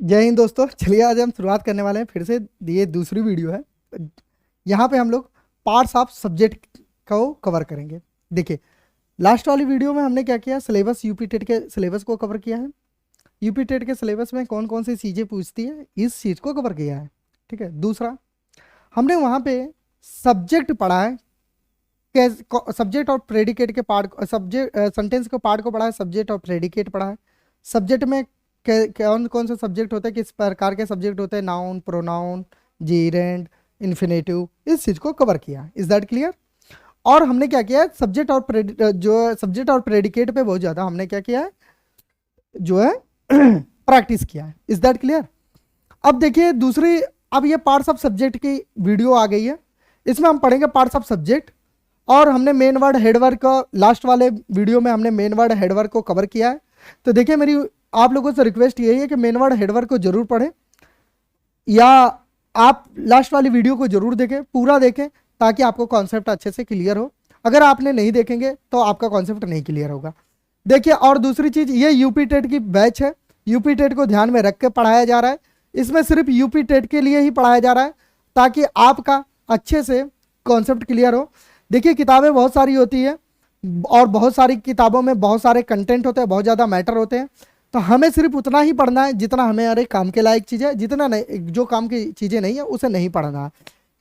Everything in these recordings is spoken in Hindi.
जय हिंद दोस्तों। चलिए आज हम शुरुआत करने वाले हैं फिर से। ये दूसरी वीडियो है। यहाँ पे हम लोग पार्ट्स ऑफ सब्जेक्ट को कवर करेंगे। देखिए, लास्ट वाली वीडियो में हमने क्या किया, सिलेबस यूपी टेट के सिलेबस को कवर किया है। यूपी टेट के सिलेबस में कौन कौन सी चीज़ें पूछती है, इस चीज़ को कवर किया है। ठीक है। दूसरा, हमने वहाँ पे सब्जेक्ट पढ़ा है, सब्जेक्ट और प्रेडिकेट के पार्ट, सब्जेक्ट सेंटेंस के पार्ट को पढ़ा है, सब्जेक्ट और प्रेडिकेट पढ़ा है। सब्जेक्ट में कौन कौन से सब्जेक्ट होते हैं, किस प्रकार के सब्जेक्ट होते हैं, नाउन, प्रोनाउन, जीरेंड, इन्फिनेटिव, इस चीज़ को कवर किया। Is that clear? और हमने क्या किया है, सब्जेक्ट और जो सब्जेक्ट और प्रेडिकेट पे बहुत ज़्यादा हमने क्या किया है, जो है प्रैक्टिस किया है। Is that clear? अब देखिए दूसरी, अब ये पार्ट्स ऑफ सब्जेक्ट की वीडियो आ गई है। इसमें हम पढ़ेंगे पार्ट्स ऑफ सब्जेक्ट, और हमने मेन वर्ड हेडवर्क का लास्ट वाले वीडियो में हमने मेन वर्ड हेडवर्क को कवर किया है। तो देखिए, मेरी आप लोगों से रिक्वेस्ट यही है कि मेन वर्ड हेडवर्क को जरूर पढ़ें, या आप लास्ट वाली वीडियो को जरूर देखें, पूरा देखें, ताकि आपको कॉन्सेप्ट अच्छे से क्लियर हो। अगर आपने नहीं देखेंगे तो आपका कॉन्सेप्ट नहीं क्लियर होगा। देखिए, और दूसरी चीज़, ये यूपी टेट की बैच है। यूपी टेट को ध्यान में रख के पढ़ाया जा रहा है। इसमें सिर्फ यूपी टेट के लिए ही पढ़ाया जा रहा है, ताकि आपका अच्छे से कॉन्सेप्ट क्लियर हो। देखिए, किताबें बहुत सारी होती है, और बहुत सारी किताबों में बहुत सारे कंटेंट होते हैं, बहुत ज़्यादा मैटर होते हैं। तो हमें सिर्फ उतना ही पढ़ना है जितना हमारे काम के लायक चीज़ है। जितना नहीं, जो काम की चीज़ें नहीं है उसे नहीं पढ़ना है।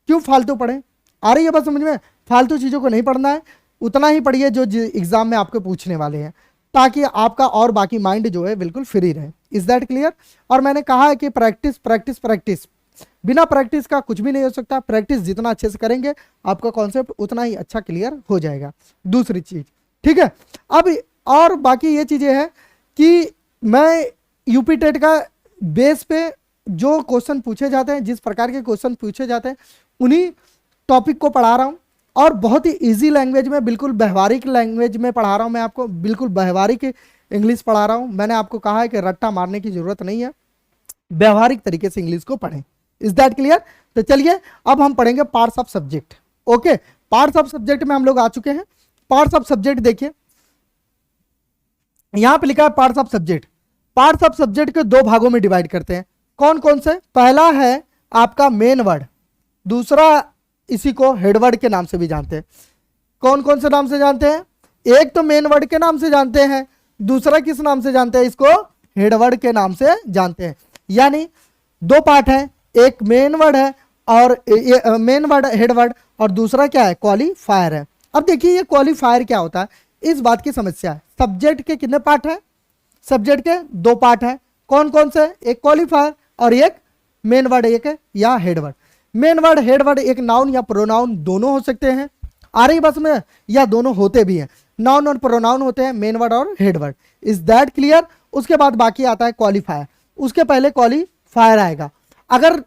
क्यों फालतू पढ़ें? आ रही है बात समझ में? फालतू चीज़ों को नहीं पढ़ना है, उतना ही पढ़िए जो एग्जाम में आपको पूछने वाले हैं, ताकि आपका और बाकी माइंड जो है बिल्कुल फ्री रहे। Is that clear? और मैंने कहा है कि प्रैक्टिस प्रैक्टिस प्रैक्टिस, बिना प्रैक्टिस का कुछ भी नहीं हो सकता। प्रैक्टिस जितना अच्छे से करेंगे, आपका कॉन्सेप्ट उतना ही अच्छा क्लियर हो जाएगा। दूसरी चीज, ठीक है। अब और बाकी ये चीजें हैं कि मैं यूपी टेट का बेस पे जो क्वेश्चन पूछे जाते हैं, जिस प्रकार के क्वेश्चन पूछे जाते हैं, उन्हीं टॉपिक को पढ़ा रहा हूँ। और बहुत ही इजी लैंग्वेज में, बिल्कुल व्यवहारिक लैंग्वेज में पढ़ा रहा हूँ। मैं आपको बिल्कुल व्यवहारिक इंग्लिश पढ़ा रहा हूँ। मैंने आपको कहा है कि रट्टा मारने की जरूरत नहीं है, व्यवहारिक तरीके से इंग्लिश को पढ़ें। Is that clear? तो चलिए अब हम पढ़ेंगे parts of subject. Okay, parts of subject में हम लोग आ चुके हैं। पार्ट्स ऑफ सब्जेक्ट देखिए, यहां पे लिखा है parts of subject. Parts of subject के दो भागों में डिवाइड करते हैं। कौन कौन से? पहला है आपका मेन वर्ड, दूसरा इसी को हेडवर्ड के नाम से भी जानते हैं। कौन कौन से नाम से जानते हैं? एक तो मेन वर्ड के नाम से जानते हैं, दूसरा किस नाम से जानते हैं? इसको हेडवर्ड के नाम से जानते हैं। यानी दो पार्ट है, एक मेन वर्ड है, और मेन वर्ड हेडवर्ड, और दूसरा क्या है? क्वालिफायर है। अब देखिए, ये क्वालिफायर क्या होता है, इस बात की समस्या है। सब्जेक्ट के कितने पार्ट है? सब्जेक्ट के दो पार्ट है। कौन कौन से? एक क्वालिफायर और एक मेन वर्ड, एक है या हेडवर्ड। मेन वर्ड हेडवर्ड एक नाउन या प्रोनाउन दोनों हो सकते हैं। आ रही बस में? या दोनों होते भी हैं, नाउन और प्रोनाउन होते हैं, मेन वर्ड और हेडवर्ड। Is that clear? उसके बाद बाकी आता है क्वालिफायर, उसके पहले क्वालिफायर आएगा। अगर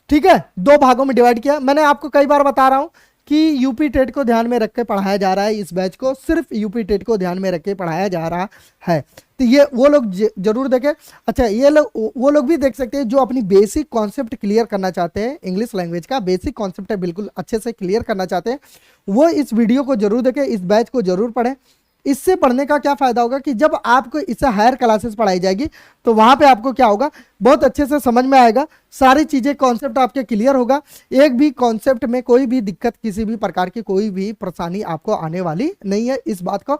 ठीक है, दो भागों में डिवाइड किया। मैंने आपको कई बार बता रहा हूं कि यूपी टेट को ध्यान में रख के पढ़ाया जा रहा है। इस बैच को सिर्फ यूपी टेट को ध्यान में रख के पढ़ाया जा रहा है। तो ये वो लोग जरूर देखें। अच्छा, ये लोग, वो लोग भी देख सकते हैं जो अपनी बेसिक कॉन्सेप्ट क्लियर करना चाहते हैं। इंग्लिश लैंग्वेज का बेसिक कॉन्सेप्ट है, बिल्कुल अच्छे से क्लियर करना चाहते हैं, वो इस वीडियो को जरूर देखें, इस बैच को जरूर पढ़ें। इससे पढ़ने का क्या फायदा होगा कि जब आपको इससे हायर क्लासेस पढ़ाई जाएगी, तो वहां पे आपको क्या होगा, बहुत अच्छे से समझ में आएगा, सारी चीजें, कॉन्सेप्ट आपके क्लियर होगा। एक भी कॉन्सेप्ट में कोई भी दिक्कत, किसी भी प्रकार की कोई भी परेशानी आपको आने वाली नहीं है। इस बात को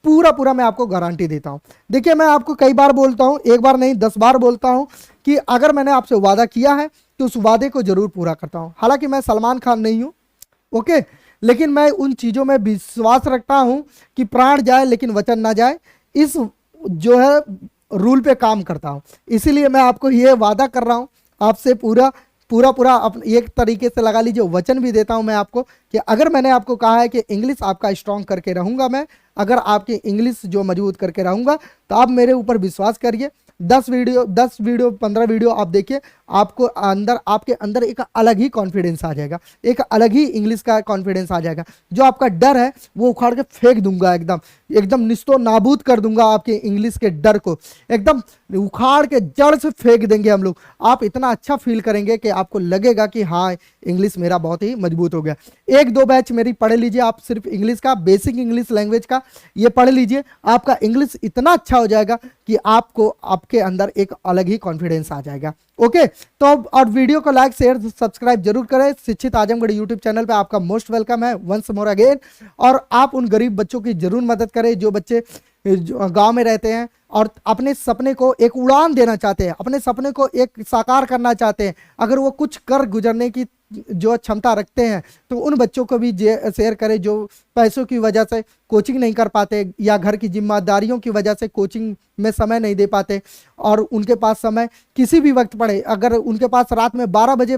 पूरा पूरा मैं आपको गारंटी देता हूं। देखिए, मैं आपको कई बार बोलता हूं, एक बार नहीं 10 बार बोलता हूं, कि अगर मैंने आपसे वादा किया है तो उस वादे को जरूर पूरा करता हूं। हालांकि मैं सलमान खान नहीं हूं, ओके, लेकिन मैं उन चीज़ों में विश्वास रखता हूं कि प्राण जाए लेकिन वचन ना जाए, इस जो है रूल पे काम करता हूं। इसीलिए मैं आपको ये वादा कर रहा हूं, आपसे पूरा पूरा पूरा एक तरीके से लगा लीजिए वचन भी देता हूं मैं आपको, कि अगर मैंने आपको कहा है कि इंग्लिश आपका स्ट्रांग करके रहूंगा मैं, अगर आपकी इंग्लिश जो मजबूत करके रहूंगा, तो आप मेरे ऊपर विश्वास करिए। 10 वीडियो 15 वीडियो आप देखिए, आपको अंदर, आपके अंदर एक अलग ही कॉन्फिडेंस आ जाएगा, एक अलग ही इंग्लिश का कॉन्फिडेंस आ जाएगा। जो आपका डर है वो उखाड़ के फेंक दूंगा एकदम। एकदम निस्तो नाबूद कर दूंगा आपके इंग्लिश के डर को, एकदम उखाड़ के जड़ से फेंक देंगे हम लोग। आप इतना अच्छा फील करेंगे कि आपको लगेगा कि हाँ इंग्लिश मेरा बहुत ही मजबूत हो गया। 1-2 बैच मेरी पढ़ लीजिए आप, सिर्फ इंग्लिश का, बेसिक इंग्लिश लैंग्वेज का ये पढ़ लीजिए, आपका इंग्लिश इतना अच्छा हो जाएगा कि आपको आपके अंदर एक अलग ही कॉन्फिडेंस आ जाएगा। ओके, तो और वीडियो को लाइक शेयर सब्सक्राइब जरूर करें। शिक्षित आजमगढ़ यूट्यूब चैनल पे आपका मोस्ट वेलकम है वंस मोर अगेन। और आप उन गरीब बच्चों की जरूर मदद करें जो बच्चे गांव में रहते हैं और अपने सपने को एक उड़ान देना चाहते हैं, अपने सपने को एक साकार करना चाहते हैं। अगर वो कुछ कर गुजरने की जो क्षमता रखते हैं तो उन बच्चों को भी शेयर करें जो पैसों की वजह से कोचिंग नहीं कर पाते या घर की जिम्मेदारियों की वजह से कोचिंग में समय नहीं दे पाते और उनके पास समय किसी भी वक्त पढ़े। अगर उनके पास रात में 12 बजे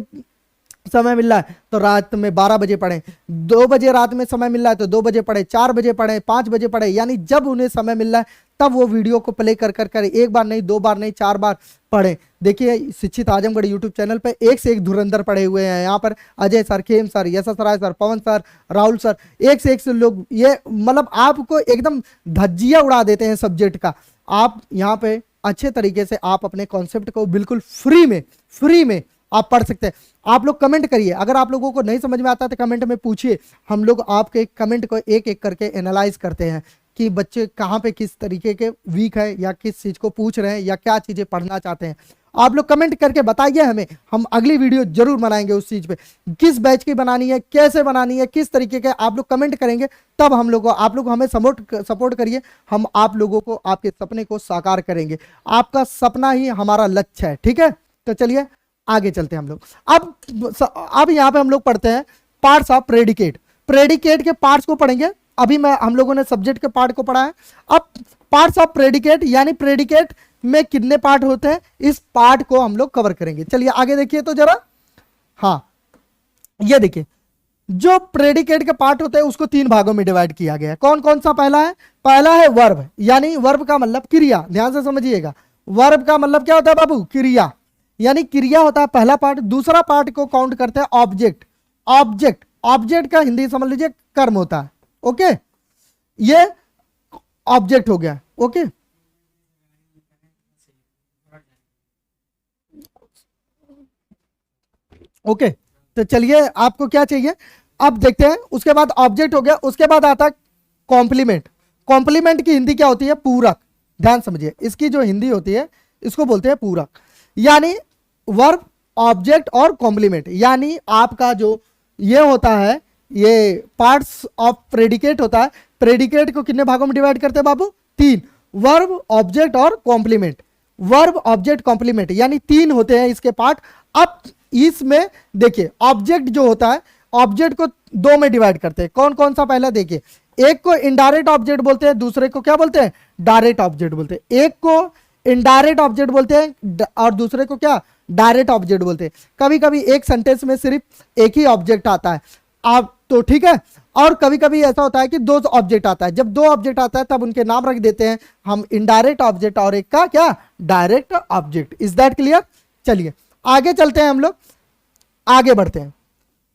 समय मिल रहा है तो रात में 12 बजे पढ़ें, 2 बजे रात में समय मिल रहा है तो 2 बजे पढ़े, 4 बजे पढ़े, 5 बजे पढ़े, यानी जब उन्हें समय मिल रहा है तब वो वीडियो को प्ले कर कर कर एक बार नहीं, 2 बार नहीं, 4 बार पढ़ें। देखिए शिक्षित आजमगढ़ यूट्यूब चैनल पे एक से एक धुरंधर पढ़े हुए हैं। यहाँ पर अजय सर, खेम सर, यशस राय सर, पवन सर, राहुल सर, एक से एक से लोग, ये मतलब आपको एकदम धज्जिया उड़ा देते हैं सब्जेक्ट का। आप यहाँ पे अच्छे तरीके से आप अपने कॉन्सेप्ट को बिल्कुल फ्री में आप पढ़ सकते हैं। आप लोग कमेंट करिए, अगर आप लोगों को नहीं समझ में आता तो कमेंट में पूछिए, हम लोग आपके कमेंट को एक एक करके एनालाइज करते हैं कि बच्चे कहाँ पे किस तरीके के वीक है या किस चीज़ को पूछ रहे हैं या क्या चीज़ें पढ़ना चाहते हैं। आप लोग कमेंट करके बताइए हमें, हम अगली वीडियो जरूर बनाएंगे उस चीज़ पे, किस बैच की बनानी है, कैसे बनानी है, किस तरीके के आप लोग कमेंट करेंगे तब हम लोग, आप लोग हमें सपोर्ट करिए, हम आप लोगों को आपके सपने को साकार करेंगे। आपका सपना ही हमारा लक्ष्य है, ठीक है। तो चलिए आगे चलते हैं हम लोग। अब यहाँ पे हम लोग पढ़ते हैं पार्ट्स ऑफ प्रेडिकेट। प्रेडिकेट के पार्ट्स को पढ़ेंगे। अभी हम लोगों ने सब्जेक्ट के पार्ट को पढ़ा है, अब पार्ट्स ऑफ प्रेडिकेट यानी प्रेडिकेट में कितने पार्ट होते हैं इस पार्ट को हम लोग कवर करेंगे। चलिए आगे देखिए तो जरा, हाँ ये देखिए जो प्रेडिकेट के पार्ट होते हैं उसको 3 भागों में डिवाइड किया गया है। कौन कौन सा पहला है? पहला है वर्ब, यानी वर्ब का मतलब क्रिया। ध्यान से समझिएगा, वर्ब का मतलब क्या होता है बाबू? क्रिया, यानी क्रिया होता है पहला पार्ट। दूसरा पार्ट को काउंट करते हैं ऑब्जेक्ट। ऑब्जेक्ट का हिंदी समझ लीजिए कर्म होता है। ओके, ये ऑब्जेक्ट हो गया। ओके, ओके तो चलिए आपको क्या चाहिए अब देखते हैं। उसके बाद ऑब्जेक्ट हो गया, उसके बाद आता है कॉम्प्लीमेंट। कॉम्प्लीमेंट की हिंदी क्या होती है? पूरक। ध्यान समझिए, इसकी जो हिंदी होती है इसको बोलते हैं पूरक। यानी वर्ब, ऑब्जेक्ट और कॉम्प्लीमेंट, यानी आपका जो ये होता है, ये पार्ट्स ऑफ प्रेडिकेट होता है। प्रेडिकेट को कितने भागों में डिवाइड करते हैं बाबू? 3, वर्ब, ऑब्जेक्ट और कॉम्प्लीमेंट। वर्ब, ऑब्जेक्ट, कॉम्प्लीमेंट, यानी 3 होते हैं इसके पार्ट। अब इसमें देखिए ऑब्जेक्ट जो होता है, ऑब्जेक्ट को 2 में डिवाइड करते हैं। कौन कौन सा? पहला देखिए, एक को इनडायरेक्ट ऑब्जेक्ट बोलते हैं, दूसरे को क्या बोलते हैं? डायरेक्ट ऑब्जेक्ट बोलते हैं। एक को इनडायरेक्ट ऑब्जेक्ट बोलते हैं और दूसरे को क्या? डायरेक्ट ऑब्जेक्ट बोलते हैं। कभी कभी एक सेंटेंस में सिर्फ एक ही ऑब्जेक्ट आता है, आप तो ठीक है, और कभी कभी ऐसा होता है कि 2 ऑब्जेक्ट आता है। जब 2 ऑब्जेक्ट आता है तब उनके नाम रख देते हैं हम, इनडायरेक्ट ऑब्जेक्ट और एक का क्या? Direct object. Is that clear? चलिए आगे चलते हैं, हम लोग आगे बढ़ते हैं।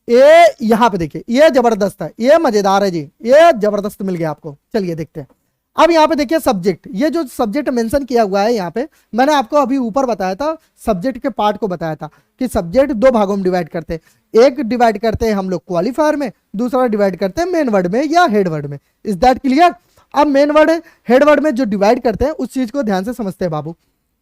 ये यहां पे देखिए, ये जबरदस्त है, ये मजेदार है जी, ये जबरदस्त मिल गया आपको। चलिए देखते हैं। अब यहाँ पे देखिए सब्जेक्ट, ये जो सब्जेक्ट मेंशन किया हुआ है यहाँ पे, मैंने आपको अभी ऊपर बताया था, सब्जेक्ट के पार्ट को बताया था कि सब्जेक्ट 2 भागों में डिवाइड करते हैं। एक डिवाइड करते हैं हम लोग क्वालिफायर में, दूसरा डिवाइड करते हैं मेन वर्ड में या हेड वर्ड में। Is that clear? अब मेन वर्ड, हेड वर्ड में जो डिवाइड करते हैं उस चीज को ध्यान से समझते हैं बाबू।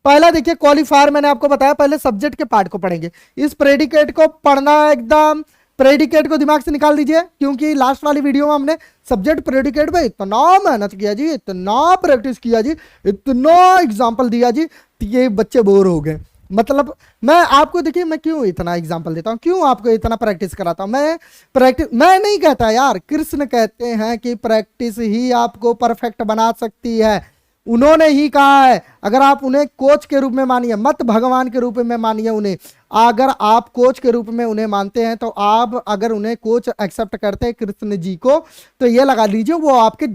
पहला देखिए क्वालिफायर, मैंने आपको बताया पहले सब्जेक्ट के पार्ट को पढ़ेंगे। इस प्रेडिकेट को पढ़ना एकदम, प्रेडिकेट को दिमाग से निकाल दीजिए, क्योंकि लास्ट वाली वीडियो में हमने सब्जेक्ट प्रेडिकेट पे इतना मेहनत किया जी, इतना प्रैक्टिस किया जी, इतना एग्जाम्पल दिया जी, ये बच्चे बोर हो गए। मतलब मैं आपको देखिए, मैं क्यों इतना एग्जाम्पल देता हूँ, क्यों आपको इतना प्रैक्टिस कराता हूँ। मैं नहीं कहता यार, कृष्ण कहते हैं कि प्रैक्टिस ही आपको परफेक्ट बना सकती है। उन्होंने ही कहा है, अगर आप उन्हें कोच के रूप में मानिए, मत भगवान के रूप में मानिए उन्हें। अगर आप कोच के रूप में उन्हें मानते हैं तो आप अगर उन्हें कोच एक्सेप्ट करते हैं कृष्ण जी को, तो ये लगा लीजिए वो आपके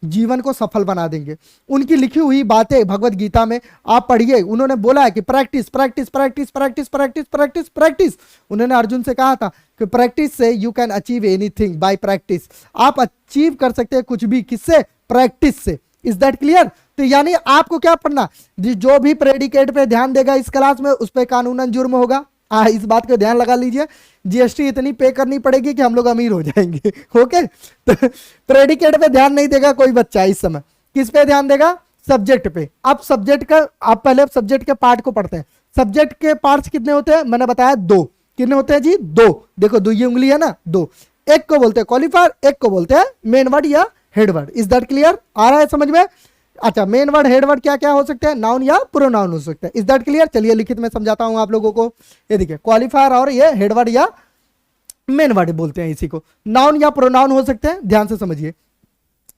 जीवन को सफल बना देंगे। उनकी लिखी हुई बातें भगवत गीता में आप पढ़िए, उन्होंने बोला है कि practice practice practice practice practice practice practice. उन्होंने अर्जुन से कहा था कि प्रैक्टिस से you can achieve anything bye practice. आप अचीव कर सकते हैं कुछ भी, किससे? प्रैक्टिस से। Is that clear? तो यानी आपको क्या पढ़ना, जो भी प्रेडिकेट पे ध्यान देगा इस क्लास में उस पे कानूनन जुर्म होगा। इस बात को ध्यान लगा लीजिए, जीएसटी इतनी पे करनी पड़ेगी कि हम लोग अमीर हो जाएंगे। ओके, तो प्रेडिकेट पे ध्यान नहीं देगा कोई बच्चा इस समय, किस पे ध्यान देगा? सब्जेक्ट पे। अब सब्जेक्ट का, आप पहले सब्जेक्ट के पार्ट को पढ़ते हैं। सब्जेक्ट के पार्ट्स कितने होते हैं? मैंने बताया दो। कितने होते हैं जी? दो। देखो दो ये उंगली है ना, दो। एक को बोलते हैं क्वालिफायर, एक को बोलते हैं मेन वर्ड या head word. Is that clear? आ रहा है समझ में? अच्छा, मेन वर्ड हेड वर्ड क्या क्या हो सकते हैं? नाउन या प्रोनाउन हो सकते हैं। Is that clear? चलिए लिखित में समझाता हूं आप लोगों को। ये देखिए, क्वालिफायर और ये हेड वर्ड या मेन वर्ड बोलते हैं इसी को। नाउन या प्रोनाउन हो सकते हैं, ध्यान से समझिए।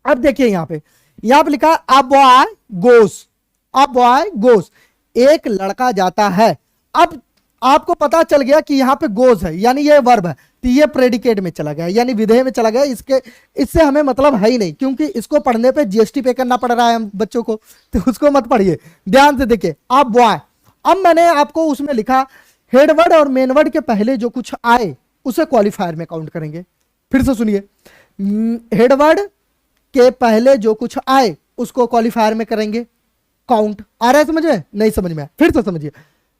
अब देखिए यहां पे लिखा a boy goes, a boy गोस, एक लड़का जाता है। अब आपको पता चल गया कि यहाँ पे गोज है, यानी ये वर्ब है, तो ये प्रेडिकेट में चला गया, यानी विधेय में चला गया। इससे हमें मतलब है ही नहीं, क्योंकि इसको पढ़ने पे जीएसटी पे करना पड़ रहा है हम बच्चों को, तो उसको मत पढ़िए। ध्यान से देखिए, अब बॉय, अब मैंने आपको उसमें लिखा हेड वर्ड और मेन वर्ड के पहले जो कुछ आए उसे क्वालिफायर में काउंट करेंगे। फिर से सुनिए, हेड वर्ड के पहले जो कुछ आए उसको क्वालिफायर में करेंगे काउंट। आ रहा है समझ में? नहीं समझ में? फिर से समझिए,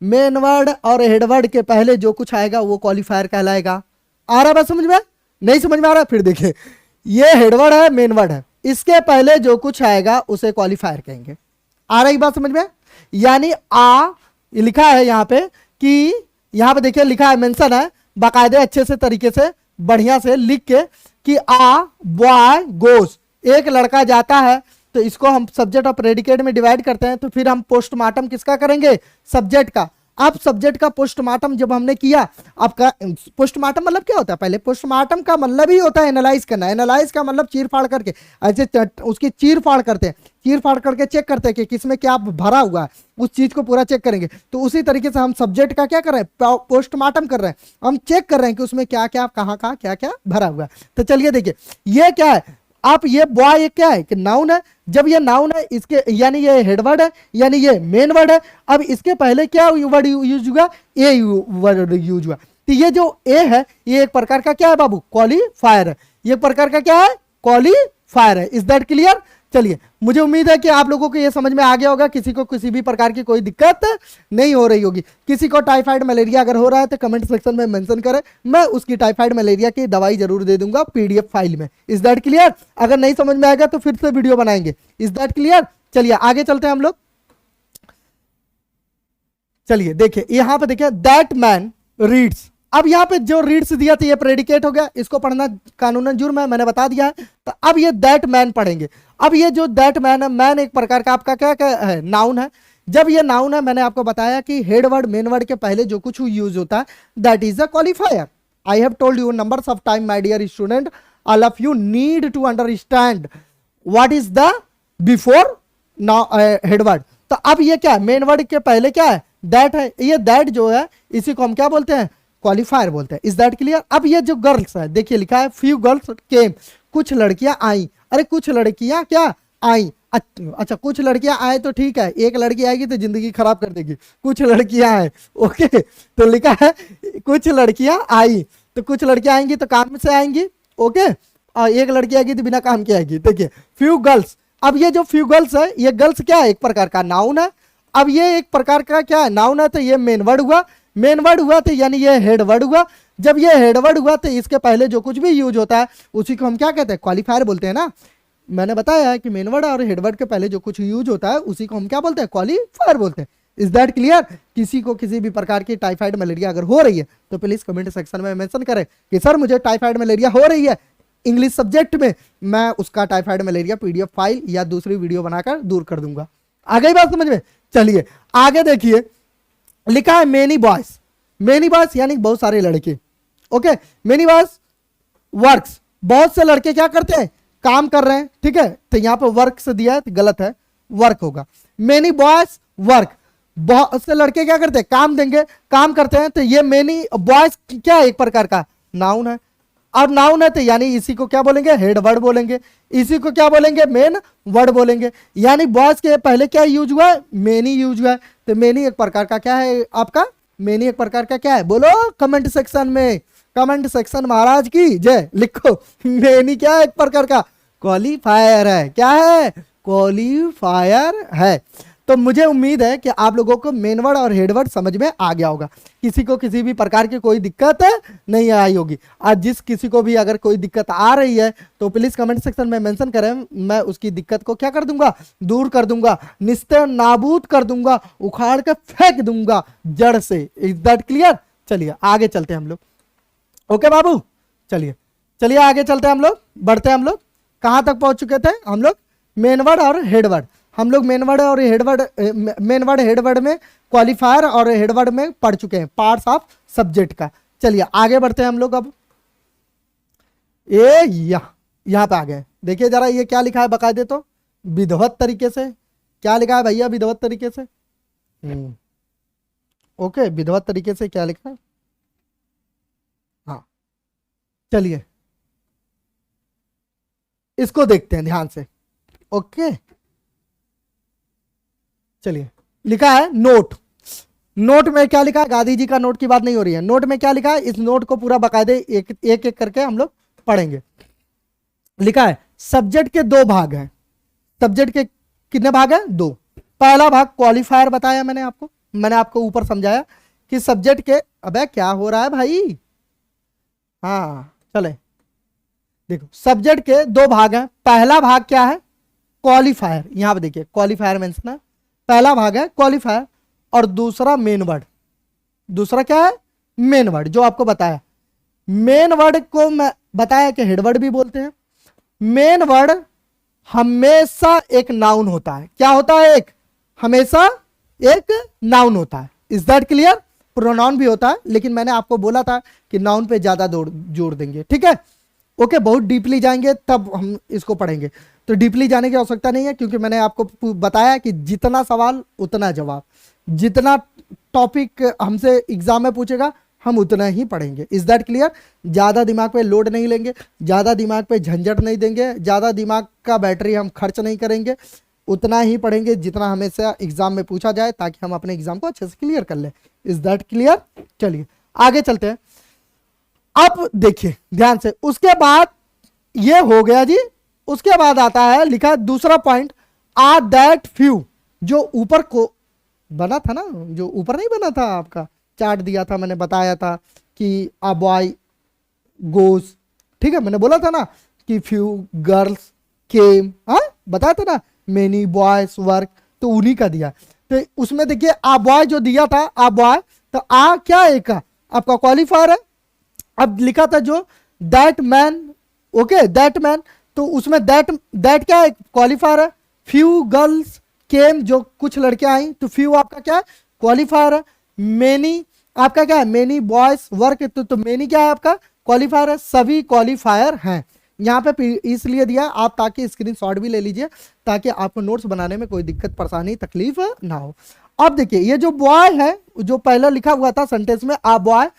मेन वर्ड और हेड वर्ड के पहले जो कुछ आएगा वो क्वालिफायर कहलाएगा। आ रहा है समझ में? नहीं समझ में आ रहा? फिर देखिए, ये हेड वर्ड है, मेन वर्ड है, इसके पहले जो कुछ आएगा उसे क्वालिफायर कहेंगे। आ रही बात समझ में? यानी लिखा है यहाँ पे कि, यहाँ पे देखिए लिखा है, मेंशन है बाकायदे अच्छे से तरीके से बढ़िया से लिख के कि बॉय गोस, एक लड़का जाता है। तो इसको हम सब्जेक्ट और प्रेडिकेट में डिवाइड करते हैं, तो फिर हम पोस्टमार्टम किसका करेंगे? सब्जेक्ट का। अब सब्जेक्ट का पोस्टमार्टम जब हमने किया, आपका पोस्टमार्टम मतलब क्या होता है? पहले पोस्टमार्टम का मतलब ही होता है एनालाइज करना। एनालाइज का मतलब चीर फाड़ करके, ऐसे उसकी चीर फाड़ करते हैं, चीर फाड़ करके चेक करते हैं कि किसमें क्या भरा हुआ है, उस चीज को पूरा चेक करेंगे। तो उसी तरीके से हम सब्जेक्ट का क्या कर रहे हैं? पोस्टमार्टम कर रहे हैं, हम चेक कर रहे हैं कि उसमें क्या क्या, कहाँ कहाँ क्या क्या भरा हुआ है। तो चलिए देखिए, ये क्या है? आप ये बॉय, ये क्या है कि नाउन है। जब ये नाउन है, इसके यानी ये हेड वर्ड है, यानी ये मेन वर्ड है। अब इसके पहले क्या वर्ड यूज हुआ? ए वर्ड यूज हुआ। तो ये जो ए है, ये एक प्रकार का क्या है बाबू? क्वालिफायर है। ये प्रकार का क्या है? क्वालिफायर है। Is that clear? चलिए, मुझे उम्मीद है कि आप लोगों को ये समझ में आ गया होगा, किसी को किसी भी प्रकार की कोई दिक्कत नहीं हो रही होगी। किसी को टाइफाइड मलेरिया अगर हो रहा है तो कमेंट सेक्शन में मेंशन करें, मैं उसकी टाइफाइड मलेरिया की दवाई जरूर दे दूंगा पीडीएफ फाइल में। Is that clear? अगर नहीं समझ में आएगा तो फिर से वीडियो बनाएंगे। Is that clear? चलिए आगे चलते हैं हम लोग। चलिए देखिए, यहां पे देखिए, दैट मैन रीड्स। अब यहाँ पे जो रीड्स दिया था ये प्रेडिकेट हो गया, इसको पढ़ना कानूनन जुर्म है, मैंने बता दिया है। तो अब ये दैट मैन पढ़ेंगे। अब ये जो दैट मैन है, मैन एक प्रकार का आपका क्या है? नाउन है। जब ये नाउन है, मैंने आपको बताया कि हेड वर्ड मेन वर्ड के पहले जो कुछ यूज होता है that is a qualifier. I have told you numbers of time my dear student, all of you need to understand what is the before head word. तो अब ये क्या है? मेन वर्ड के पहले क्या है? दैट है। ये दैट जो है इसी को हम क्या बोलते हैं? क्वालिफायर बोलते हैं। Is that clear? अब ये जो गर्ल्स है, देखिए लिखा है फ्यू गर्ल्स केम, कुछ लड़कियां आई। अरे कुछ लड़कियां क्या आई? अच्छा, कुछ लड़कियां आए तो ठीक है, एक लड़की आएगी तो जिंदगी खराब कर देगी। कुछ लड़कियां आए, ओके। तो लिखा है कुछ लड़कियां आई, तो कुछ लड़कियां आएंगी तो काम से आएंगी, ओके। और एक लड़की आएगी तो बिना काम के आएगी। देखिए फ्यू गर्ल्स, अब ये जो फ्यू गर्ल्स है, ये गर्ल्स क्या है? एक प्रकार का नाउन है। अब ये एक प्रकार का क्या है? नाउन है। तो ये मेन वर्ड हुआ, मेन वर्ड हुआ तो यानी ये हेड वर्ड हुआ। जब ये हेड वर्ड हुआ तो इसके पहले जो कुछ भी यूज होता है उसी को हम क्या कहते हैं? क्वालिफायर बोलते हैं ना। मैंने बताया है कि मेन वर्ड और हेड वर्ड के पहले जो कुछ यूज होता है उसी को हम क्या बोलते हैं? क्वालिफायर बोलते हैं। Is that clear? किसी को किसी भी प्रकार की टाइफाइड मलेरिया अगर हो रही है तो प्लीज कमेंट सेक्शन में मेंशन करें कि सर मुझे टाइफाइड मलेरिया हो रही है इंग्लिश सब्जेक्ट में, मैं उसका टाइफाइड मलेरिया पीडीएफ फाइल या दूसरी वीडियो बनाकर दूर कर दूंगा। आ गई बात समझ में? चलिए आगे देखिए, लिखा है मेनी बॉयज। मेनी बॉयज यानी बहुत सारे लड़के, ओके। मेनी बॉयज वर्क्स, बहुत से लड़के क्या करते हैं? काम कर रहे हैं, ठीक है। तो यहां पर वर्क से दिया है तो गलत है, वर्क होगा। मेनी बॉयज वर्क, बहुत से लड़के क्या करते हैं? काम देंगे, काम करते हैं। तो ये मेनी बॉयज क्या है? एक प्रकार का नाउन है। और नाउन है तो यानी इसी को क्या बोलेंगे? हेड वर्ड बोलेंगे। इसी को क्या बोलेंगे? मेन वर्ड बोलेंगे। यानी बॉयज के पहले क्या यूज हुआ है? मेनी यूज हुआ है। तो मेनी एक प्रकार का क्या है आपका? मेनी एक प्रकार का क्या है? बोलो कमेंट सेक्शन में, कमेंट सेक्शन महाराज की जय लिखो। मेनी क्या है? एक प्रकार का क्वालिफायर है। क्या है? क्वालिफायर है। तो मुझे उम्मीद है कि आप लोगों को मेन वर्ड और हेड वर्ड समझ में आ गया होगा, किसी को किसी भी प्रकार की कोई दिक्कत नहीं आई होगी। आज जिस किसी को भी अगर कोई दिक्कत आ रही है तो प्लीज कमेंट सेक्शन में मेंशन करें, मैं उसकी दिक्कत को क्या कर दूंगा, दूर कर दूंगा, निस्ते नाबूद कर दूंगा, उखाड़ के फेंक दूंगा जड़ से। Is that clear? चलिए आगे चलते हैं हम लोग। ओके बाबू, चलिए चलिए आगे चलते हैं हम लोग, बढ़ते हैं हम लोग। कहां तक पहुंच चुके थे हम लोग? मेन वर्ड और हेड वर्ड। हम लोग मेन वर्ड और हेडवर्ड, मेन वर्ड हेडवर्ड में क्वालिफायर और हेडवर्ड में पढ़ चुके हैं, पार्ट्स ऑफ सब्जेक्ट का। चलिए आगे बढ़ते हैं हम लोग। अब यहां पे आ गए। देखिए जरा ये क्या लिखा है बकायदे, तो विधिवत तरीके से क्या लिखा है भैया, विधिवत तरीके से। ओके, विधिवत तरीके से क्या लिखा है? हाँ चलिए इसको देखते हैं ध्यान से। ओके चलिए, लिखा है नोट। नोट में क्या लिखा है? गांधी जी का नोट की बात नहीं हो रही है। नोट में क्या लिखा है? इस नोट को पूरा बकायदे एक एक करके हम लोग पढ़ेंगे। लिखा है सब्जेक्ट के दो भाग हैं। सब्जेक्ट के कितने भाग हैं? दो। पहला भाग क्वालिफायर बताया मैंने आपको ऊपर समझाया कि सब्जेक्ट के, अबे क्या हो रहा है भाई? हाँ चले देखो, सब्जेक्ट के दो भाग हैं। पहला भाग क्या है? क्वालिफायर। यहां पे देखिए क्वालिफायर मेंशन है। पहला भाग है क्वालिफायर और दूसरा मेन वर्ड। दूसरा क्या है? मेन वर्ड, जो आपको बताया। मेन वर्ड को मैं बताया कि हेड वर्ड भी बोलते हैं। मेन वर्ड हमेशा एक नाउन होता है। क्या होता है? एक, हमेशा एक नाउन होता है। Is that clear? प्रोनाउन भी होता है, लेकिन मैंने आपको बोला था कि नाउन पे ज्यादा जोर देंगे। ठीक है, ओके, बहुत डीपली जाएंगे तब हम इसको पढ़ेंगे, तो डीपली जाने की आवश्यकता नहीं है, क्योंकि मैंने आपको बताया कि जितना सवाल उतना जवाब, जितना टॉपिक हमसे एग्जाम में पूछेगा हम उतना ही पढ़ेंगे। Is that clear? ज़्यादा दिमाग पे लोड नहीं लेंगे, ज़्यादा दिमाग पे झंझट नहीं देंगे, ज़्यादा दिमाग का बैटरी हम खर्च नहीं करेंगे, उतना ही पढ़ेंगे जितना हमेशा एग्जाम में पूछा जाए, ताकि हम अपने एग्जाम को अच्छे से क्लियर कर लें। Is that clear? चलिए आगे चलते हैं। अब देखिए ध्यान से, उसके बाद ये हो गया जी। उसके बाद आता है लिखा दूसरा पॉइंट, आर दैट फ्यू, जो ऊपर को बना था ना, जो ऊपर नहीं बना था, आपका चार्ट दिया था, मैंने बताया था कि अ बॉय गोस, ठीक है, मैंने बोला था ना कि फ्यू गर्ल्स केम, हाँ बताया था ना, मेनी बॉयज वर्क, तो उन्हीं का दिया। तो उसमें देखिए आ बॉय जो दिया था, आ बॉय, तो आ क्या एक का आपका क्वालिफायर है। अब लिखा था जो that man, okay that man, तो उसमें दैट क्या है? क्वालिफायर है। फ्यू गर्ल्स केम, जो कुछ लड़कियां आई, तो फ्यू आपका क्या है? क्वालिफायर है। मेनी आपका क्या है? मेनी बॉयज वर्क, तो मेनी क्या है आपका? क्वालिफायर है। सभी क्वालिफायर हैं। यहाँ पे इसलिए दिया आप, ताकि स्क्रीनशॉट भी ले लीजिए, ताकि आपको नोट्स बनाने में कोई दिक्कत परेशानी तकलीफ ना हो। अब देखिए ये जो बॉय है, जो पहले लिखा हुआ था सेंटेंस में, आ बॉय,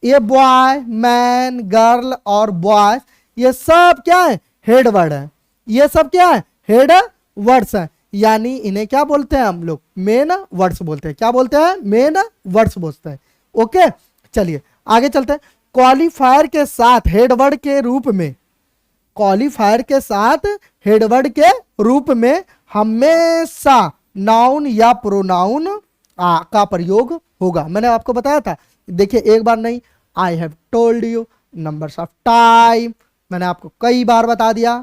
ये बॉय, मैन, गर्ल और बॉयज, ये सब क्या है? हेड वर्ड है। ये सब क्या है? हेड वर्ड्स है। यानी इन्हें क्या बोलते हैं हम लोग? मेन वर्ड्स बोलते हैं। क्या बोलते हैं? मेन वर्ड्स बोलते हैं। ओके चलिए आगे चलते हैं। क्वालिफायर के साथ हेडवर्ड के रूप में, क्वालिफायर के साथ हेडवर्ड के रूप में हमेशा नाउन या प्रोनाउन का प्रयोग होगा। मैंने आपको बताया था, देखिए एक बार नहीं, आई have told you numbers of time, मैंने आपको कई बार बता दिया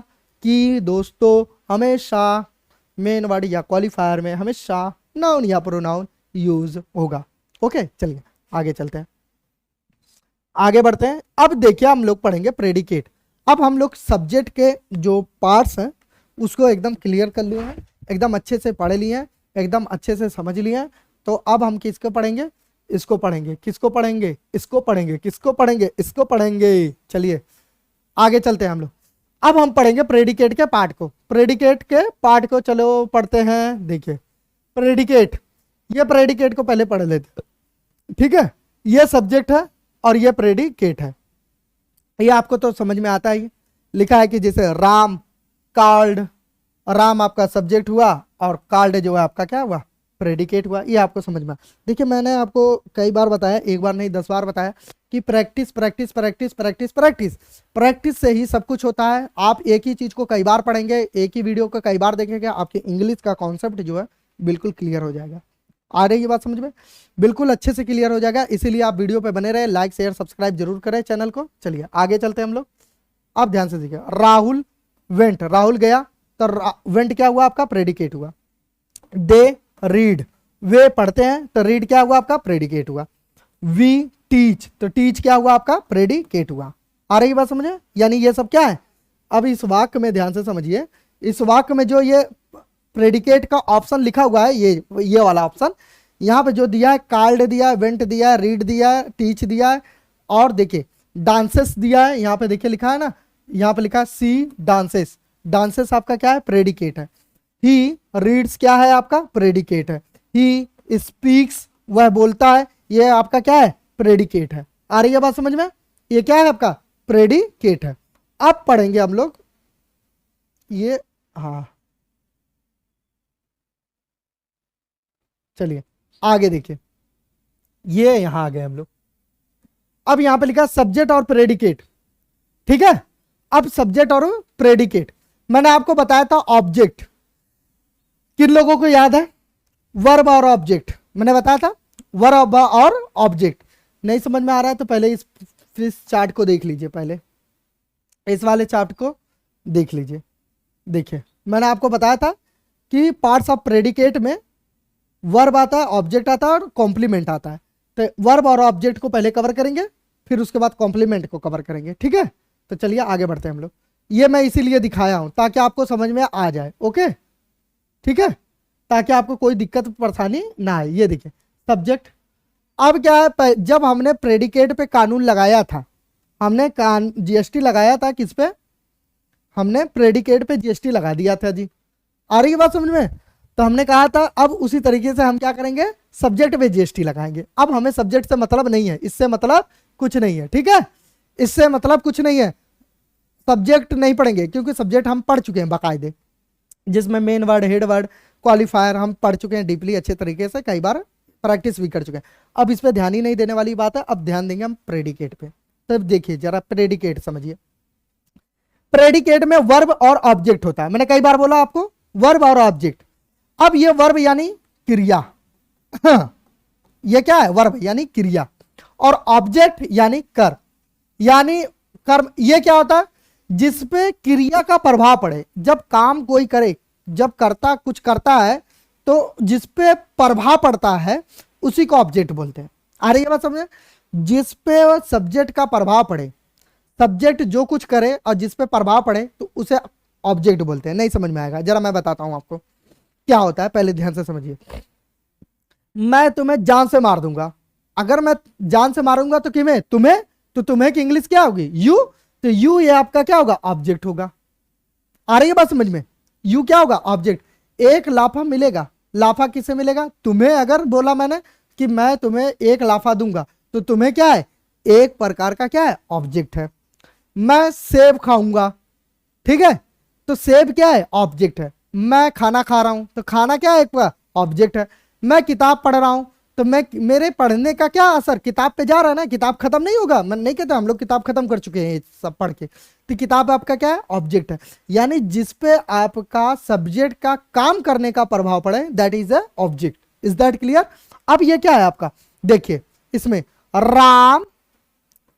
कि दोस्तों हमेशा मेन वर्ड या क्वालिफायर में हमेशा नाउन या प्रोनाउन यूज होगा। ओके चलिए आगे चलते हैं, आगे बढ़ते हैं। अब देखिए हम लोग पढ़ेंगे प्रेडिकेट। अब हम लोग सब्जेक्ट के जो पार्ट्स हैं उसको एकदम क्लियर कर लिए हैं, एकदम अच्छे से पढ़ लिए हैं, एकदम अच्छे से समझ लिए हैं। तो अब हम किसको पढ़ेंगे? इसको पढ़ेंगे। किसको पढ़ेंगे? इसको पढ़ेंगे। किसको पढ़ेंगे? इसको पढ़ेंगे। चलिए आगे चलते हैं हम लोग। अब हम पढ़ेंगे प्रेडिकेट के पार्ट को। प्रेडिकेट के पार्ट को चलो पढ़ते हैं। देखिए प्रेडिकेट, ये प्रेडिकेट को पहले पढ़ लेते, ठीक है। ये सब्जेक्ट है और ये प्रेडिकेट है। ये आपको तो समझ में आता ही। लिखा है कि जैसे राम, कॉल्ड, राम आपका सब्जेक्ट हुआ और कॉल्ड जो है आपका क्या हुआ? प्रेडिकेट हुआ। ये आपको समझ में आया। देखिए मैंने आपको कई बार बताया, एक बार नहीं 10 बार बताया कि practice practice practice practice practice practice से ही सब कुछ होता है। आप एक ही चीज को कई बार पढ़ेंगे, एक ही वीडियो को कई बार देखेंगे, आपके इंग्लिश का कॉन्सेप्ट जो है बिल्कुल क्लियर हो जाएगा। आ रही है बात समझ में? बिल्कुल अच्छे से क्लियर हो जाएगा। इसीलिए आप वीडियो पे बने रहे, लाइक शेयर सब्सक्राइब जरूर करें चैनल को। चलिए आगे चलते हैं हम लोग। आप ध्यान से देखिए, राहुल वेंट, राहुल गया तो वेंट क्या हुआ आपका? प्रेडिकेट हुआ। दे रीड, वे पढ़ते हैं तो रीड क्या हुआ आपका? प्रेडिकेट हुआ। वी टीच, तो टीच क्या हुआ आपका? प्रेडिकेट हुआ। आ रही बात समझे? यानी ये सब क्या है? अब इस वाक्य में ध्यान से समझिए, इस वाक्य में जो ये प्रेडिकेट का ऑप्शन लिखा हुआ है, ये वाला ऑप्शन यहाँ पे जो दिया है, कार्ड दिया है, वेंट दिया है, रीड दिया है, टीच दिया है, और देखिए डांसेस दिया है। यहाँ पे देखिए लिखा है ना, यहाँ पे लिखा है सी डांसेस, डांसेस आपका क्या है? प्रेडिकेट है। ही रीड्स क्या है आपका? प्रेडिकेट है। ही स्पीक्स, वह बोलता है, ये आपका क्या है? प्रेडिकेट है। आ रही है बात समझ में? ये क्या है आपका? प्रेडिकेट है। अब पढ़ेंगे हम लोग ये, हाँ चलिए आगे देखिए, ये यहां आ गए हम लोग। अब यहां पे लिखा सब्जेक्ट और प्रेडिकेट, ठीक है। अब सब्जेक्ट और प्रेडिकेट मैंने आपको बताया था ऑब्जेक्ट, किन लोगों को याद है? वर्ब और ऑब्जेक्ट मैंने बताया था, वर्ब और ऑब्जेक्ट। नहीं समझ में आ रहा है तो पहले इस चार्ट को देख लीजिए, पहले इस वाले चार्ट को देख लीजिए। देखिए मैंने आपको बताया था कि पार्ट्स ऑफ प्रेडिकेट में वर्ब आता है, ऑब्जेक्ट आता है और कॉम्प्लीमेंट आता है। तो वर्ब और ऑब्जेक्ट को पहले कवर करेंगे, फिर उसके बाद कॉम्प्लीमेंट को कवर करेंगे, ठीक है। तो चलिए आगे बढ़ते हैं हम लोग। ये मैं इसीलिए दिखाया हूं ताकि आपको समझ में आ जाए, ओके ठीक है, ताकि आपको कोई दिक्कत परेशानी ना आए। ये देखिए सब्जेक्ट, अब क्या है, जब हमने प्रेडिकेट पे कानून लगाया था, हमने जीएसटी लगाया था, किस पे? हमने प्रेडिकेट पे जीएसटी लगा दिया था जी। आ रही है बात समझ में? तो हमने कहा था अब उसी तरीके से हम क्या करेंगे? सब्जेक्ट पे जीएसटी लगाएंगे। अब हमें सब्जेक्ट से मतलब नहीं है, इससे मतलब कुछ नहीं है, ठीक है, इससे मतलब कुछ नहीं है। सब्जेक्ट नहीं पढ़ेंगे क्योंकि सब्जेक्ट हम पढ़ चुके हैं बाकायदे, जिसमें main word, head word, qualifier हम पढ़ चुके हैं डीपली, अच्छे तरीके से, कई बार प्रैक्टिस भी कर चुके हैं। अब इस पर ध्यान ही नहीं देने वाली बात है, अब ध्यान देंगे हम प्रेडिकेट पे। तब देखिए जरा प्रेडिकेट समझिए। प्रेडिकेट में वर्ब और ऑब्जेक्ट होता है, मैंने कई बार बोला आपको, वर्ब और ऑब्जेक्ट। अब ये वर्ब यानी क्रिया, हाँ, ये क्या है? वर्ब यानी क्रिया, और ऑब्जेक्ट यानी कर, यानी कर्म। ये क्या होता है? जिसपे क्रिया का प्रभाव पड़े, जब काम कोई करे, जब करता कुछ करता है तो जिसपे प्रभाव पड़ता है उसी को ऑब्जेक्ट बोलते हैं। आ रही है बात समझे? जिसपे सब्जेक्ट का प्रभाव पड़े, सब्जेक्ट जो कुछ करे और जिसपे प्रभाव पड़े तो उसे ऑब्जेक्ट बोलते हैं। नहीं समझ में आएगा, जरा मैं बताता हूं आपको क्या होता है, पहले ध्यान से समझिए। मैं तुम्हें जान से मार दूंगा, अगर मैं जान से मारूंगा तो किमें? तुम्हें, तो तुम्हें की इंग्लिश क्या होगी? यू, तो यू ये आपका क्या होगा? ऑब्जेक्ट होगा। आ रही है बात समझ में? यू क्या होगा? ऑब्जेक्ट। एक लाफा मिलेगा, लाफा किसे मिलेगा? तुम्हें। अगर बोला मैंने कि मैं तुम्हें एक लाफा दूंगा तो तुम्हें क्या है? एक प्रकार का क्या है? ऑब्जेक्ट है। मैं सेब खाऊंगा, ठीक है, तो सेब क्या है? ऑब्जेक्ट है। मैं खाना खा रहा हूं तो खाना क्या है? एक ऑब्जेक्ट है। मैं किताब पढ़ रहा हूं तो मैं, मेरे पढ़ने का क्या असर किताब पे जा रहा है ना, किताब खत्म नहीं होगा। मैं नहीं कहता, हम लोग किताब खत्म कर चुके हैं सब पढ़ के, तो किताब आपका क्या है? ऑब्जेक्ट है। यानी जिसपे आपका सब्जेक्ट का काम करने का प्रभाव पड़े, that is a object. Is that clear? अब ये क्या है आपका? देखिए इसमें राम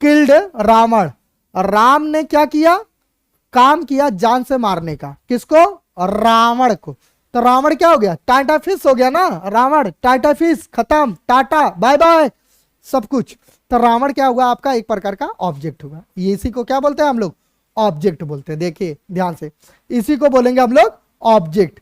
किल्ड रावण, राम ने क्या किया? काम किया जान से मारने का, किसको? रावण को। तो रावण क्या हो गया? टाटा फिश हो गया ना, रावण टाटा फिश, खत्म, टाटा बाय बाय सब कुछ। तो रावण क्या हुआ आपका? एक प्रकार का ऑब्जेक्ट हुआ। ये इसी को क्या बोलते हैं हम लोग? ऑब्जेक्ट बोलते हैं। देखिए ध्यान से, इसी को बोलेंगे हम लोग ऑब्जेक्ट,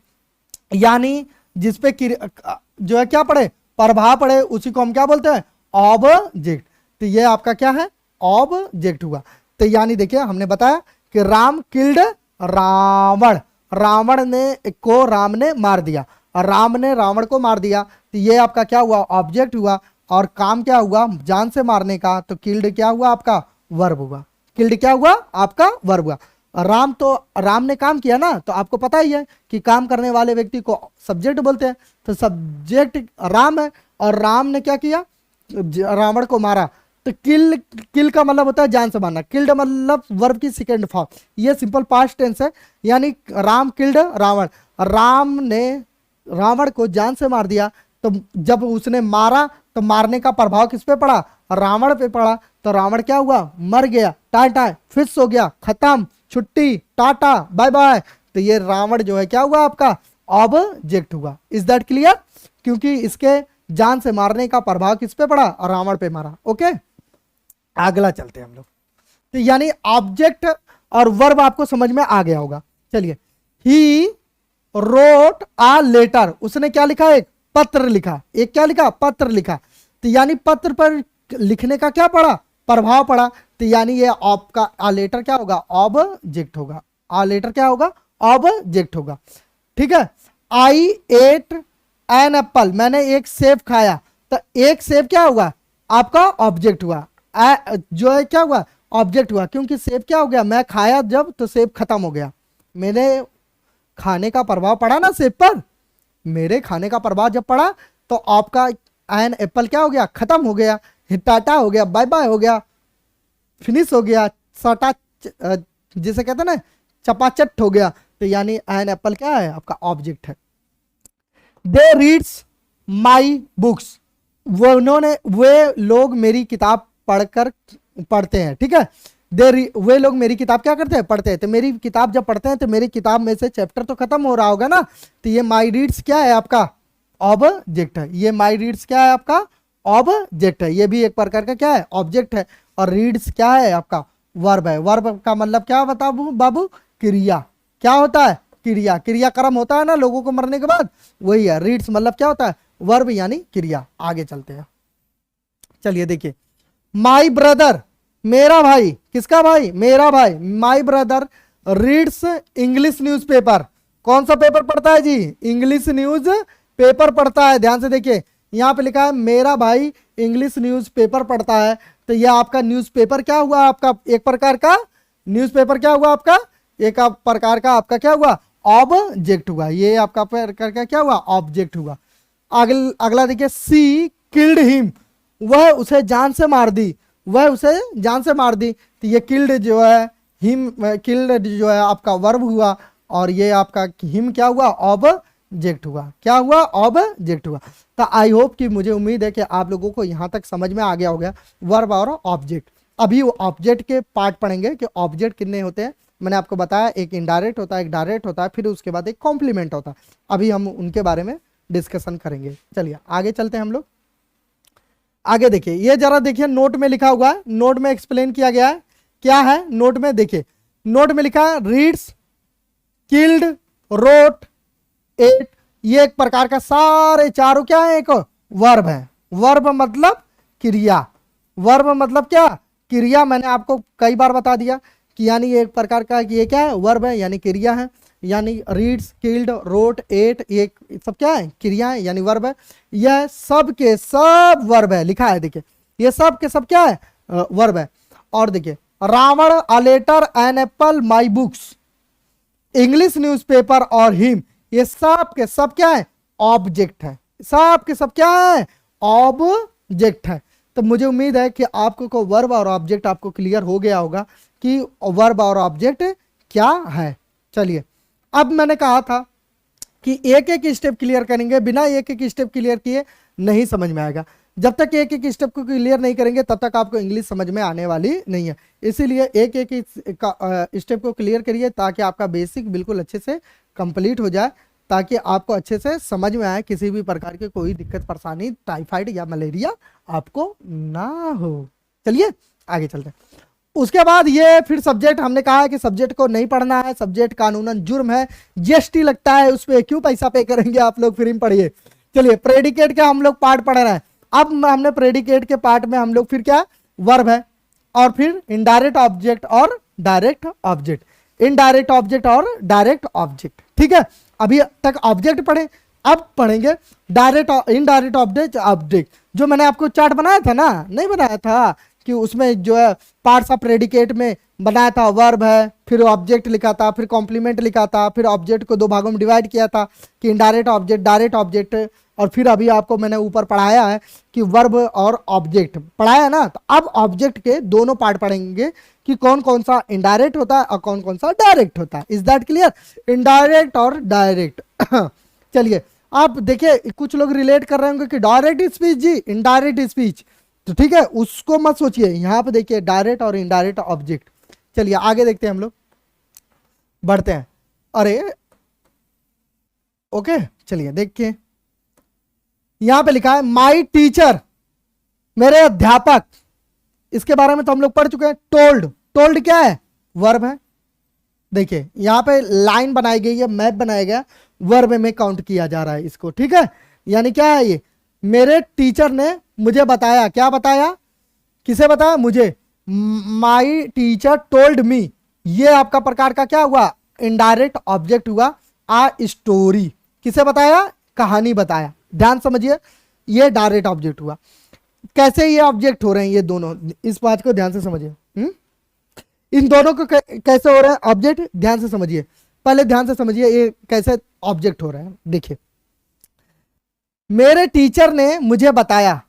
यानी जिसपे जो है क्या पड़े? प्रभाव पड़े, उसी को हम क्या बोलते हैं? ऑब्जेक्ट। तो ये आपका क्या है? ऑब्जेक्ट हुआ। तो यानी देखिए हमने बताया कि राम किल्ड रावण, रावण ने को राम ने मार दिया, राम ने रावण को मार दिया, तो ये आपका क्या हुआ? ऑब्जेक्ट हुआ। और काम क्या हुआ? जान से मारने का, तो किल्ड क्या हुआ आपका? वर्ब हुआ। किल्ड क्या हुआ? आपका वर्ब हुआ। राम ने काम किया ना, तो आपको पता ही है कि काम करने वाले व्यक्ति को सब्जेक्ट बोलते हैं। तो सब्जेक्ट राम है और राम ने क्या किया, रावण को मारा। तो किल का मतलब होता है जान से मारना, किल्ड मतलब वर्ब की सेकेंड फॉर्म, ये सिंपल पास्ट टेंस है, यानी राम किल्ड रावण, राम ने रावण को जान से मार दिया। तो जब उसने मारा तो मारने का प्रभाव किस पे पड़ा, रावण पे पड़ा। तो रावण क्या हुआ, मर गया, टाटा फिक्स हो गया, खत्म, छुट्टी, टाटा बाय बाय। तो ये रावण जो है क्या हुआ, आपका ऑब्जेक्ट हुआ। Is that clear? क्योंकि इसके जान से मारने का प्रभाव किस पे पड़ा, रावण पे मारा। ओके, अगला चलते हैं हम लोग। तो यानी ऑब्जेक्ट और वर्ब आपको समझ में आ गया होगा। चलिए, ही रोट आ लेटर, उसने क्या लिखा, एक पत्र लिखा, एक क्या लिखा, पत्र लिखा। तो यानी पत्र पर लिखने का क्या पड़ा, प्रभाव पड़ा। तो यानी ये आपका आ लेटर क्या होगा, ऑब्जेक्ट होगा। आ लेटर क्या होगा, ऑब्जेक्ट होगा। ठीक है, आई एट एन एप्पल, मैंने एक सेब खाया। तो एक सेब क्या हुआ, आपका ऑब्जेक्ट हुआ, जो है क्या हुआ, ऑब्जेक्ट हुआ। क्योंकि सेब क्या हो गया, मैं खाया जब तो सेब खत्म हो गया, मैंने खाने का प्रभाव पड़ा ना सेब पर, मेरे खाने का प्रभाव जब पड़ा तो आपका एन एप्पल क्या हो गया, खत्म हो गया, टाटा हो गया, बाय बाय हो गया, फिनिश हो गया, सटा जिसे कहते हैं ना चपाचट हो गया। तो यानी एन एप्पल क्या है, आपका ऑब्जेक्ट है। दे रीड्स माई बुक्स, वे लोग मेरी किताब पढ़ते हैं। ठीक है, वे लोग मेरी किताब क्या करते हैं, पढ़ते हैं। तो मेरी किताब जब पढ़ते हैं तो मेरी किताब में से चैप्टर तो खत्म हो रहा होगा ना। तो ये माई रीड्स क्या है, आपका ऑब्जेक्ट है। ये माई रीड्स क्या है, आपका ऑब्जेक्ट है। ये भी एक प्रकार का क्या है, ऑब्जेक्ट है। और रीड्स क्या है, आपका वर्ब है। वर्ब का मतलब क्या बताओ बाबू, क्रिया। क्या होता है, क्रिया, क्रियाक्रम होता है ना लोगों को मरने के बाद, वही है। रीड्स मतलब क्या होता है, वर्ब यानी क्रिया। आगे चलते हैं, चलिए देखिए, माई ब्रदर, मेरा भाई, किसका भाई, मेरा भाई, my brother reads English newspaper. कौन सा पेपर पढ़ता है जी, इंग्लिश न्यूज पेपर पढ़ता है। ध्यान से देखिए, यहां पे लिखा है मेरा भाई इंग्लिश न्यूज पेपर पढ़ता है। तो यह आपका न्यूज़पेपर क्या हुआ, आपका एक प्रकार का न्यूज़पेपर क्या हुआ, आपका एक प्रकार का आपका क्या हुआ, ऑब्जेक्ट हुआ। ये आपका प्रकार का क्या हुआ, ऑब्जेक्ट हुआ। अगला देखिए, सी किल्ड हिम, वह उसे जान से मार दी, वह उसे जान से मार दी। तो ये किल्ड जो है, हिम किल्ड जो है आपका वर्ब हुआ, और ये आपका हिम क्या हुआ, ऑब्जेक्ट हुआ। क्या हुआ, ऑब्जेक्ट हुआ। तो आई होप कि, मुझे उम्मीद है कि आप लोगों को यहां तक समझ में आ गया होगा वर्ब और ऑब्जेक्ट। अभी वो ऑब्जेक्ट के पार्ट पढ़ेंगे कि ऑब्जेक्ट कितने होते हैं। मैंने आपको बताया, एक इनडायरेक्ट होता है, एक डायरेक्ट होता है, फिर उसके बाद एक कॉम्प्लीमेंट होता है। अभी हम उनके बारे में डिस्कशन करेंगे। चलिए आगे चलते हैं हम लोग। आगे देखिए, ये जरा देखिए, नोट में लिखा हुआ है, नोट में एक्सप्लेन किया गया है। क्या है नोट में, देखिए नोट में लिखा है रीड्स, किल्ड, रोट, एट। ये एक प्रकार का सारे चारों क्या है, एक वर्ब है। वर्ब मतलब क्रिया, वर्ब मतलब क्या, क्रिया। मैंने आपको कई बार बता दिया कि यानी ये एक प्रकार का, ये क्या है, वर्ब है यानी क्रिया है। यानी रीड्स, किल्ड, रोट, एट, ये सब क्या है, क्रिया है यानी वर्ब है। यह सब के सब वर्ब है, लिखा है देखिए, ये सब के सब क्या है, वर्ब है। और देखिए, Ravan, a letter, an apple, my books, English newspaper और हिम, ये सब के सब क्या है, ऑब्जेक्ट है। सब के सब क्या है, ऑब्जेक्ट है। तो मुझे उम्मीद है कि आपको को वर्ब और ऑब्जेक्ट आपको क्लियर हो गया होगा कि वर्ब और ऑब्जेक्ट क्या है। चलिए, अब मैंने कहा था कि एक एक स्टेप क्लियर करेंगे, बिना एक एक स्टेप क्लियर किए नहीं समझ में आएगा। जब तक एक एक स्टेप को क्लियर नहीं करेंगे तब तक आपको इंग्लिश समझ में आने वाली नहीं है। इसीलिए एक एक स्टेप को क्लियर करिए ताकि आपका बेसिक बिल्कुल अच्छे से कंप्लीट हो जाए, ताकि आपको अच्छे से समझ में आए, किसी भी प्रकार की कोई दिक्कत परेशानी, टाइफाइड या मलेरिया आपको ना हो। चलिए आगे चलते हैं। उसके बाद ये फिर सब्जेक्ट, हमने कहा है कि सब्जेक्ट को नहीं पढ़ना है, सब्जेक्ट कानूनन जुर्म है, जीएसटी लगता है, उस पर क्यों पैसा पे करेंगे आप लोग, फ्री में पढ़िए। चलिए, प्रेडिकेट का हम लोग पार्ट पढ़ रहे हैं। अब हमने प्रेडिकेट के पार्ट में हम लोग फिर क्या, वर्ब है, और फिर इनडायरेक्ट ऑब्जेक्ट और डायरेक्ट ऑब्जेक्ट, इनडायरेक्ट ऑब्जेक्ट और डायरेक्ट ऑब्जेक्ट। ठीक है, अभी तक ऑब्जेक्ट पढ़े, अब पढ़ेंगे डायरेक्ट इनडायरेक्ट ऑब्जेक्ट। जो मैंने आपको चार्ट बनाया था ना, नहीं बनाया था कि उसमें जो है पार्ट्स ऑफ प्रेडिकेट में बनाया था, वर्ब है, फिर ऑब्जेक्ट लिखा था, फिर कॉम्प्लीमेंट लिखा था, फिर ऑब्जेक्ट को दो भागों में डिवाइड किया था कि इनडायरेक्ट ऑब्जेक्ट, डायरेक्ट ऑब्जेक्ट, और फिर अभी आपको मैंने ऊपर पढ़ाया है कि वर्ब और ऑब्जेक्ट पढ़ाया ना। तो अब ऑब्जेक्ट के दोनों पार्ट पढ़ेंगे कि कौन कौन सा इनडायरेक्ट होता है और कौन कौन सा डायरेक्ट होता है। Is that clear? इनडायरेक्ट और डायरेक्ट। चलिए आप देखिए, कुछ लोग रिलेट कर रहे होंगे कि डायरेक्ट स्पीच जी, इनडायरेक्ट स्पीच, तो ठीक है उसको मत सोचिए। यहां पे देखिए डायरेक्ट और इनडायरेक्ट ऑब्जेक्ट। चलिए आगे देखते हैं, हम लोग बढ़ते हैं। अरे ओके, चलिए देखिए यहां पे लिखा है माई टीचर, मेरे अध्यापक। इसके बारे में तो हम लोग पढ़ चुके हैं। टोल्ड, टोल्ड क्या है? वर्ब है। देखिए यहां पे लाइन बनाई गई है, मैप बनाया गया, वर्ब में काउंट किया जा रहा है इसको, ठीक है। यानी क्या है ये? मेरे टीचर ने मुझे बताया। क्या बताया? किसे बताया? मुझे। माई टीचर टोल्ड मी, ये आपका प्रकार का क्या हुआ? इनडायरेक्ट ऑब्जेक्ट हुआ। आ स्टोरी, किसे बताया? कहानी बताया। ध्यान समझिए, ये डायरेक्ट ऑब्जेक्ट हुआ। कैसे ये ऑब्जेक्ट हो रहे हैं ये दोनों, इस बात को ध्यान से समझिए। इन दोनों को कैसे हो रहा है ऑब्जेक्ट, ध्यान से समझिए। पहले ध्यान से समझिए ये कैसे ऑब्जेक्ट हो रहा है। देखिए मेरे टीचर ने मुझे बताया,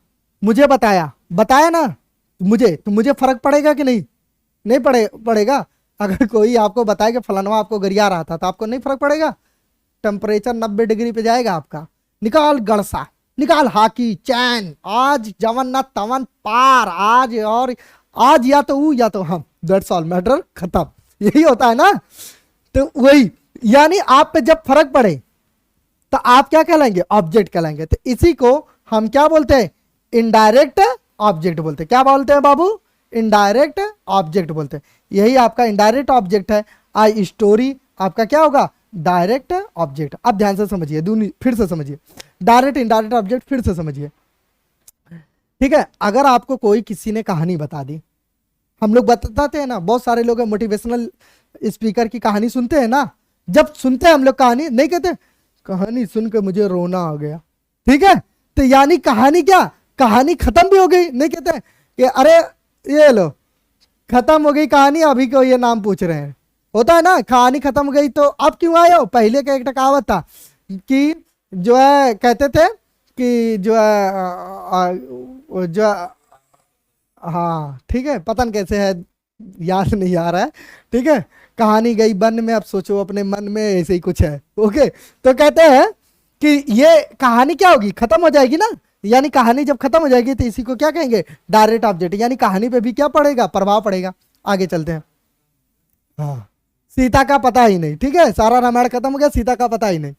मुझे बताया, बताया ना मुझे, तो मुझे फर्क पड़ेगा कि नहीं? नहीं पड़ेगा। अगर कोई आपको बताए कि फलाना आपको गरिया रहा था तो आपको नहीं फर्क पड़ेगा? टेम्परेचर 90 डिग्री पे जाएगा आपका। निकाल गड़सा, निकाल हाकी चैन, आज जवन न तवन पार, आज और आज या तो या तो हम, दैट्स ऑल मैटर, खत्म। यही होता है ना। तो वही, यानी आप पे जब फर्क पड़े तो आप क्या कहलाएंगे? ऑब्जेक्ट कहलाएंगे। तो इसी को हम क्या बोलते हैं? इनडायरेक्ट ऑब्जेक्ट बोलते हैं। क्या बोलते हैं बाबू? इनडायरेक्ट ऑब्जेक्ट बोलते हैं। यही आपका इनडायरेक्ट ऑब्जेक्ट है। आई स्टोरी आपका क्या होगा? Direct object. अब ध्यान से समझिए, फिर से समझिए, डायरेक्ट इनडायरेक्ट ऑब्जेक्ट फिर से समझिए, ठीक है। अगर आपको कोई किसी ने कहानी बता दी, हम लोग बताते हैं ना, बहुत सारे लोग मोटिवेशनल स्पीकर की कहानी सुनते हैं ना। जब सुनते हैं हम लोग कहानी, नहीं कहते कहानी सुनकर मुझे रोना आ गया, ठीक है। तो यानी कहानी क्या? कहानी खत्म भी हो गई, नहीं कहते कि अरे ये लो खत्म हो गई कहानी, अभी को ये नाम पूछ रहे हैं। होता है ना, कहानी खत्म हो गई तो अब क्यों आए हो? पहले का एक कहावत था कि जो है कहते थे कि जो है जो, हाँ ठीक है, पता नहीं कैसे है, याद नहीं आ रहा है, ठीक है। कहानी गई बन में, अब सोचो अपने मन में, ऐसे ही कुछ है। ओके, तो कहते हैं कि ये कहानी क्या होगी? खत्म हो जाएगी ना। यानी कहानी जब खत्म हो जाएगी तो इसी को क्या कहेंगे? Direct object. यानी कहानी पे भी क्या पड़ेगा? प्रभाव पड़ेगा। आगे चलते हैं। हाँ, सीता का पता ही नहीं, ठीक है, सारा रामायण खत्म हो गया, सीता का पता ही नहीं।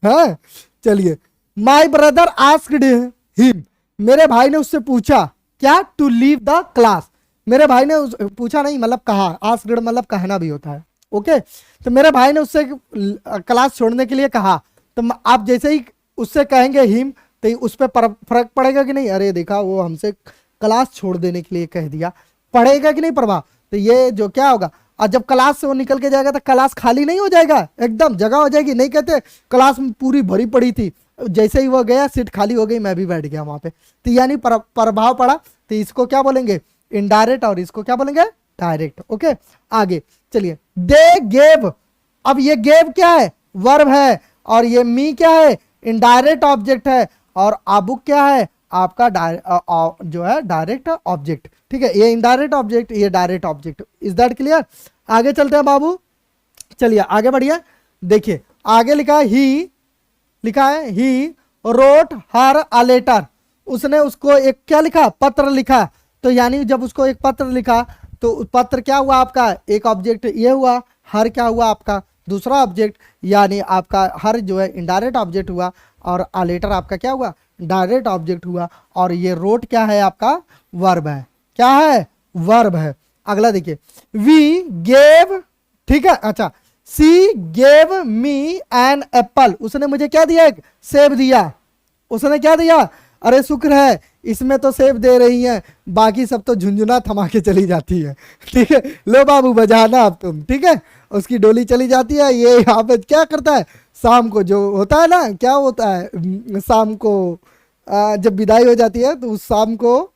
हाँ चलिए, माई ब्रदर आस्क्ड हिम, मेरे भाई ने उससे पूछा क्या? To leave the class. मेरे भाई ने पूछा नहीं, मतलब कहा। आस्क्ड मतलब कहना भी होता है। ओके, तो मेरे भाई ने उससे क्लास छोड़ने के लिए कहा। तो आप जैसे ही उससे कहेंगे हिम, तो उस पर फर्क पड़ेगा कि नहीं? अरे देखा, वो हमसे क्लास छोड़ देने के लिए कह दिया, पड़ेगा कि नहीं प्रभाव? तो ये जो क्या होगा, और जब क्लास से वो निकल के जाएगा तो क्लास खाली नहीं हो जाएगा, एकदम जगह हो जाएगी। नहीं कहते क्लास में पूरी भरी पड़ी थी, जैसे ही वो गया सीट खाली हो गई, मैं भी बैठ गया वहां पे। तो यानी प्रभाव पड़ा। तो इसको क्या बोलेंगे? इनडायरेक्ट, और इसको क्या बोलेंगे? डायरेक्ट। ओके, आगे चलिए। दे गेव, अब ये गेव क्या है? वर्ब है। और ये मी क्या है? इनडायरेक्ट ऑब्जेक्ट है। और आबुक क्या है? आपका जो है डायरेक्ट ऑब्जेक्ट, ठीक है। ये इनडायरेक्ट ऑब्जेक्ट, ये direct object. Is that clear? आगे चलते हैं बाबू, चलिए आगे बढ़िए। देखिए आगे लिखा है ही, लिखा है he wrote her a letter, उसने उसको एक क्या लिखा? पत्र लिखा। तो यानी जब उसको एक पत्र लिखा तो पत्र क्या हुआ आपका? एक ऑब्जेक्ट ये हुआ। हर क्या हुआ आपका? दूसरा ऑब्जेक्ट। यानी आपका हर जो है इनडायरेक्ट ऑब्जेक्ट हुआ, और अ लेटर आपका क्या हुआ? डायरेक्ट ऑब्जेक्ट हुआ। और ये रोट क्या है आपका? वर्ब है। क्या है? वर्ब है। अगला देखिए, वी गेव, ठीक है, अच्छा, she gave me an apple, उसने मुझे क्या दिया? एक सेब दिया। उसने क्या दिया? अरे शुक्र है, इसमें तो सेब दे रही है, बाकी सब तो झुंझुना थमा के चली जाती है, ठीक है। लो बाबू बजाना अब तुम, ठीक है। उसकी डोली चली जाती है, ये यहाँ पे क्या करता है? शाम को जो होता है ना, क्या होता है शाम को जब विदाई हो जाती है तो उस शाम को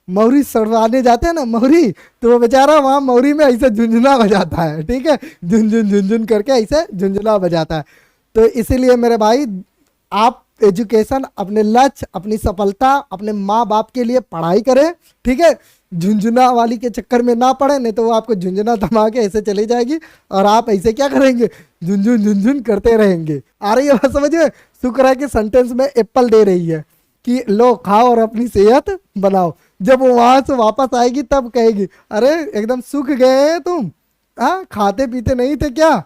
मौरी सड़वाने जाते हैं ना मौरी, तो वो बेचारा वहाँ मौरी में ऐसे झुंझुना बजाता है, ठीक है, झुनझुन झुनझुन करके ऐसे झुंझुना बजाता है। तो इसीलिए मेरे भाई आप एजुकेशन, अपने लक्ष्य, अपनी सफलता, अपने माँ बाप के लिए पढ़ाई करें, ठीक है, झुंझुना वाली के चक्कर में ना पड़े, नहीं तो वो आपको झुंझुना थमा के ऐसे चली जाएगी और आप ऐसे क्या करेंगे, झुंझुन झुंझुन करते रहेंगे। आ रही है बात समझ में? शुक्र है कि सेंटेंस में एप्पल दे रही है कि लो खाओ और अपनी सेहत बनाओ। जब वो वहां से वापस आएगी तब कहेगी अरे एकदम सूख गए हैं तुम, हाँ खाते पीते नहीं थे क्या?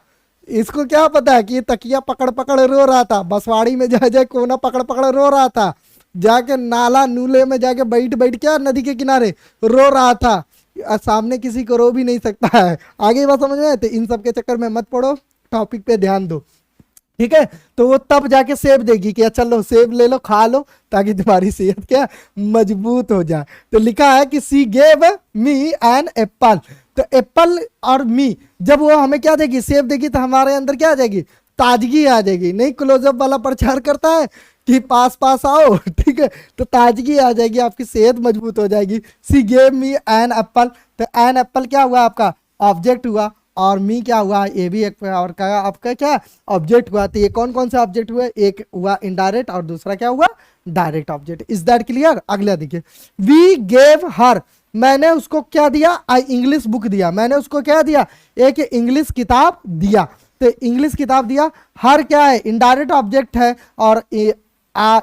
इसको क्या पता है कि ये तकिया पकड़ पकड़ रो रहा था, बसवाड़ी में जा जाए कोना पकड़ पकड़ रो रहा था, जाके नाला नूले में जाके बैठ बैठ के नदी के किनारे रो रहा था। सामने किसी को रो भी नहीं सकता है। आगे बात समझ में आए? तो इन सब के चक्कर में मत पड़ो, टॉपिक पे ध्यान दो, ठीक है। तो वो तब जाके सेब देगी कि अच्छा लो सेब ले लो खा लो ताकि तुम्हारी सेहत क्या मजबूत हो जाए। तो लिखा है कि she gave me an apple. तो एप्पल और मी, जब वो हमें क्या देगी, सेब देगी, तो हमारे अंदर क्या आ जाएगी, ताजगी आ जाएगी। नहीं क्लोजअप वाला प्रचार करता है कि पास पास आओ, ठीक है, तो ताजगी आ जाएगी, आपकी सेहत मजबूत हो जाएगी। She gave me an apple. तो एन एप्पल क्या हुआ, आपका ऑब्जेक्ट हुआ, और मी क्या हुआ, ये भी एक और का आपका क्या ऑब्जेक्ट हुआ। तो ये कौन कौन से ऑब्जेक्ट हुए, एक हुआ इनडायरेक्ट और दूसरा क्या हुआ direct object. Is that clear? अगला देखिए, वी गेव हर, मैंने उसको क्या दिया, इंग्लिश बुक दिया, मैंने उसको क्या दिया, एक इंग्लिश किताब दिया। तो इंग्लिश किताब दिया, हर क्या है, इनडायरेक्ट ऑब्जेक्ट है, और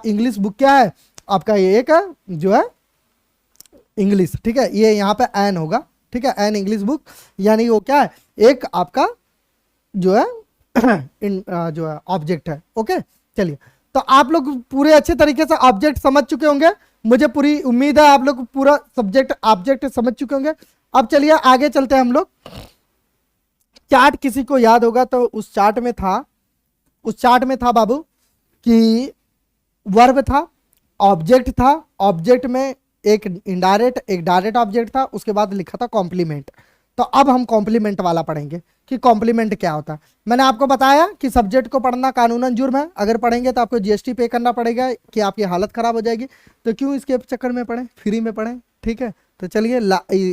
इंग्लिश बुक क्या है आपका, ये एक जो है इंग्लिश, ठीक है, ये यहाँ पे एन होगा, ठीक है, एन इंग्लिश बुक, यानी वो क्या है, एक आपका जो है जो है ऑब्जेक्ट है। ओके चलिए, तो आप लोग पूरे अच्छे तरीके से ऑब्जेक्ट समझ चुके होंगे, मुझे पूरी उम्मीद है आप लोग पूरा सब्जेक्ट ऑब्जेक्ट समझ चुके होंगे। अब चलिए आगे चलते हैं हम लोग। चार्ट किसी को याद होगा तो उस चार्ट में था बाबू कि वर्ब था, ऑब्जेक्ट था, ऑब्जेक्ट में एक इनडायरेक्ट एक डायरेक्ट ऑब्जेक्ट था, उसके बाद लिखा था कॉम्प्लीमेंट। तो अब हम कॉम्प्लीमेंट वाला पढ़ेंगे कि कॉम्प्लीमेंट क्या होता है। मैंने आपको बताया कि सब्जेक्ट को पढ़ना कानूनन जुर्म है, अगर पढ़ेंगे तो आपको जीएसटी पे करना पड़ेगा कि आपकी हालत खराब हो जाएगी। तो क्यों इसके चक्कर में पढ़ें, फ्री में पढ़ें, ठीक है। तो चलिए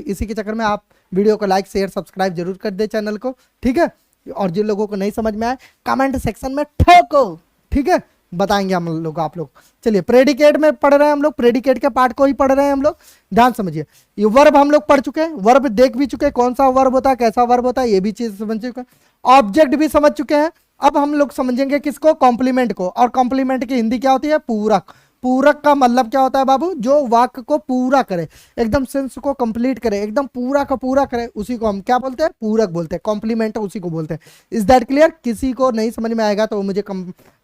इसी के चक्कर में आप वीडियो को लाइक शेयर सब्सक्राइब जरूर कर दे चैनल को, ठीक है। और जिन लोगों को नहीं समझ में आए कमेंट सेक्शन में ठोको, ठीक है, बताएंगे हम लोग आप लोग। चलिए प्रेडिकेट में पढ़ रहे हैं हम लोग, प्रेडिकेट के पार्ट को ही पढ़ रहे हैं हम लोग, ध्यान समझिए। ये वर्ब हम लोग पढ़ चुके हैं, वर्ब देख भी चुके हैं, कौन सा वर्ब होता है, कैसा वर्ब होता है, ये भी चीज समझ चुके हैं, ऑब्जेक्ट भी समझ चुके हैं। अब हम लोग समझेंगे किसको, कॉम्प्लीमेंट को। और कॉम्प्लीमेंट की हिंदी क्या होती है, पूरक। पूरक का मतलब क्या होता है बाबू, जो वाक्य को पूरा करे, एकदम सेंस को कंप्लीट करे, एकदम पूरा का पूरा करे, उसी को हम क्या बोलते हैं, पूरक बोलते हैं, कॉम्प्लीमेंट उसी को बोलते हैं। Is that clear? किसी को नहीं समझ में आएगा तो वो मुझे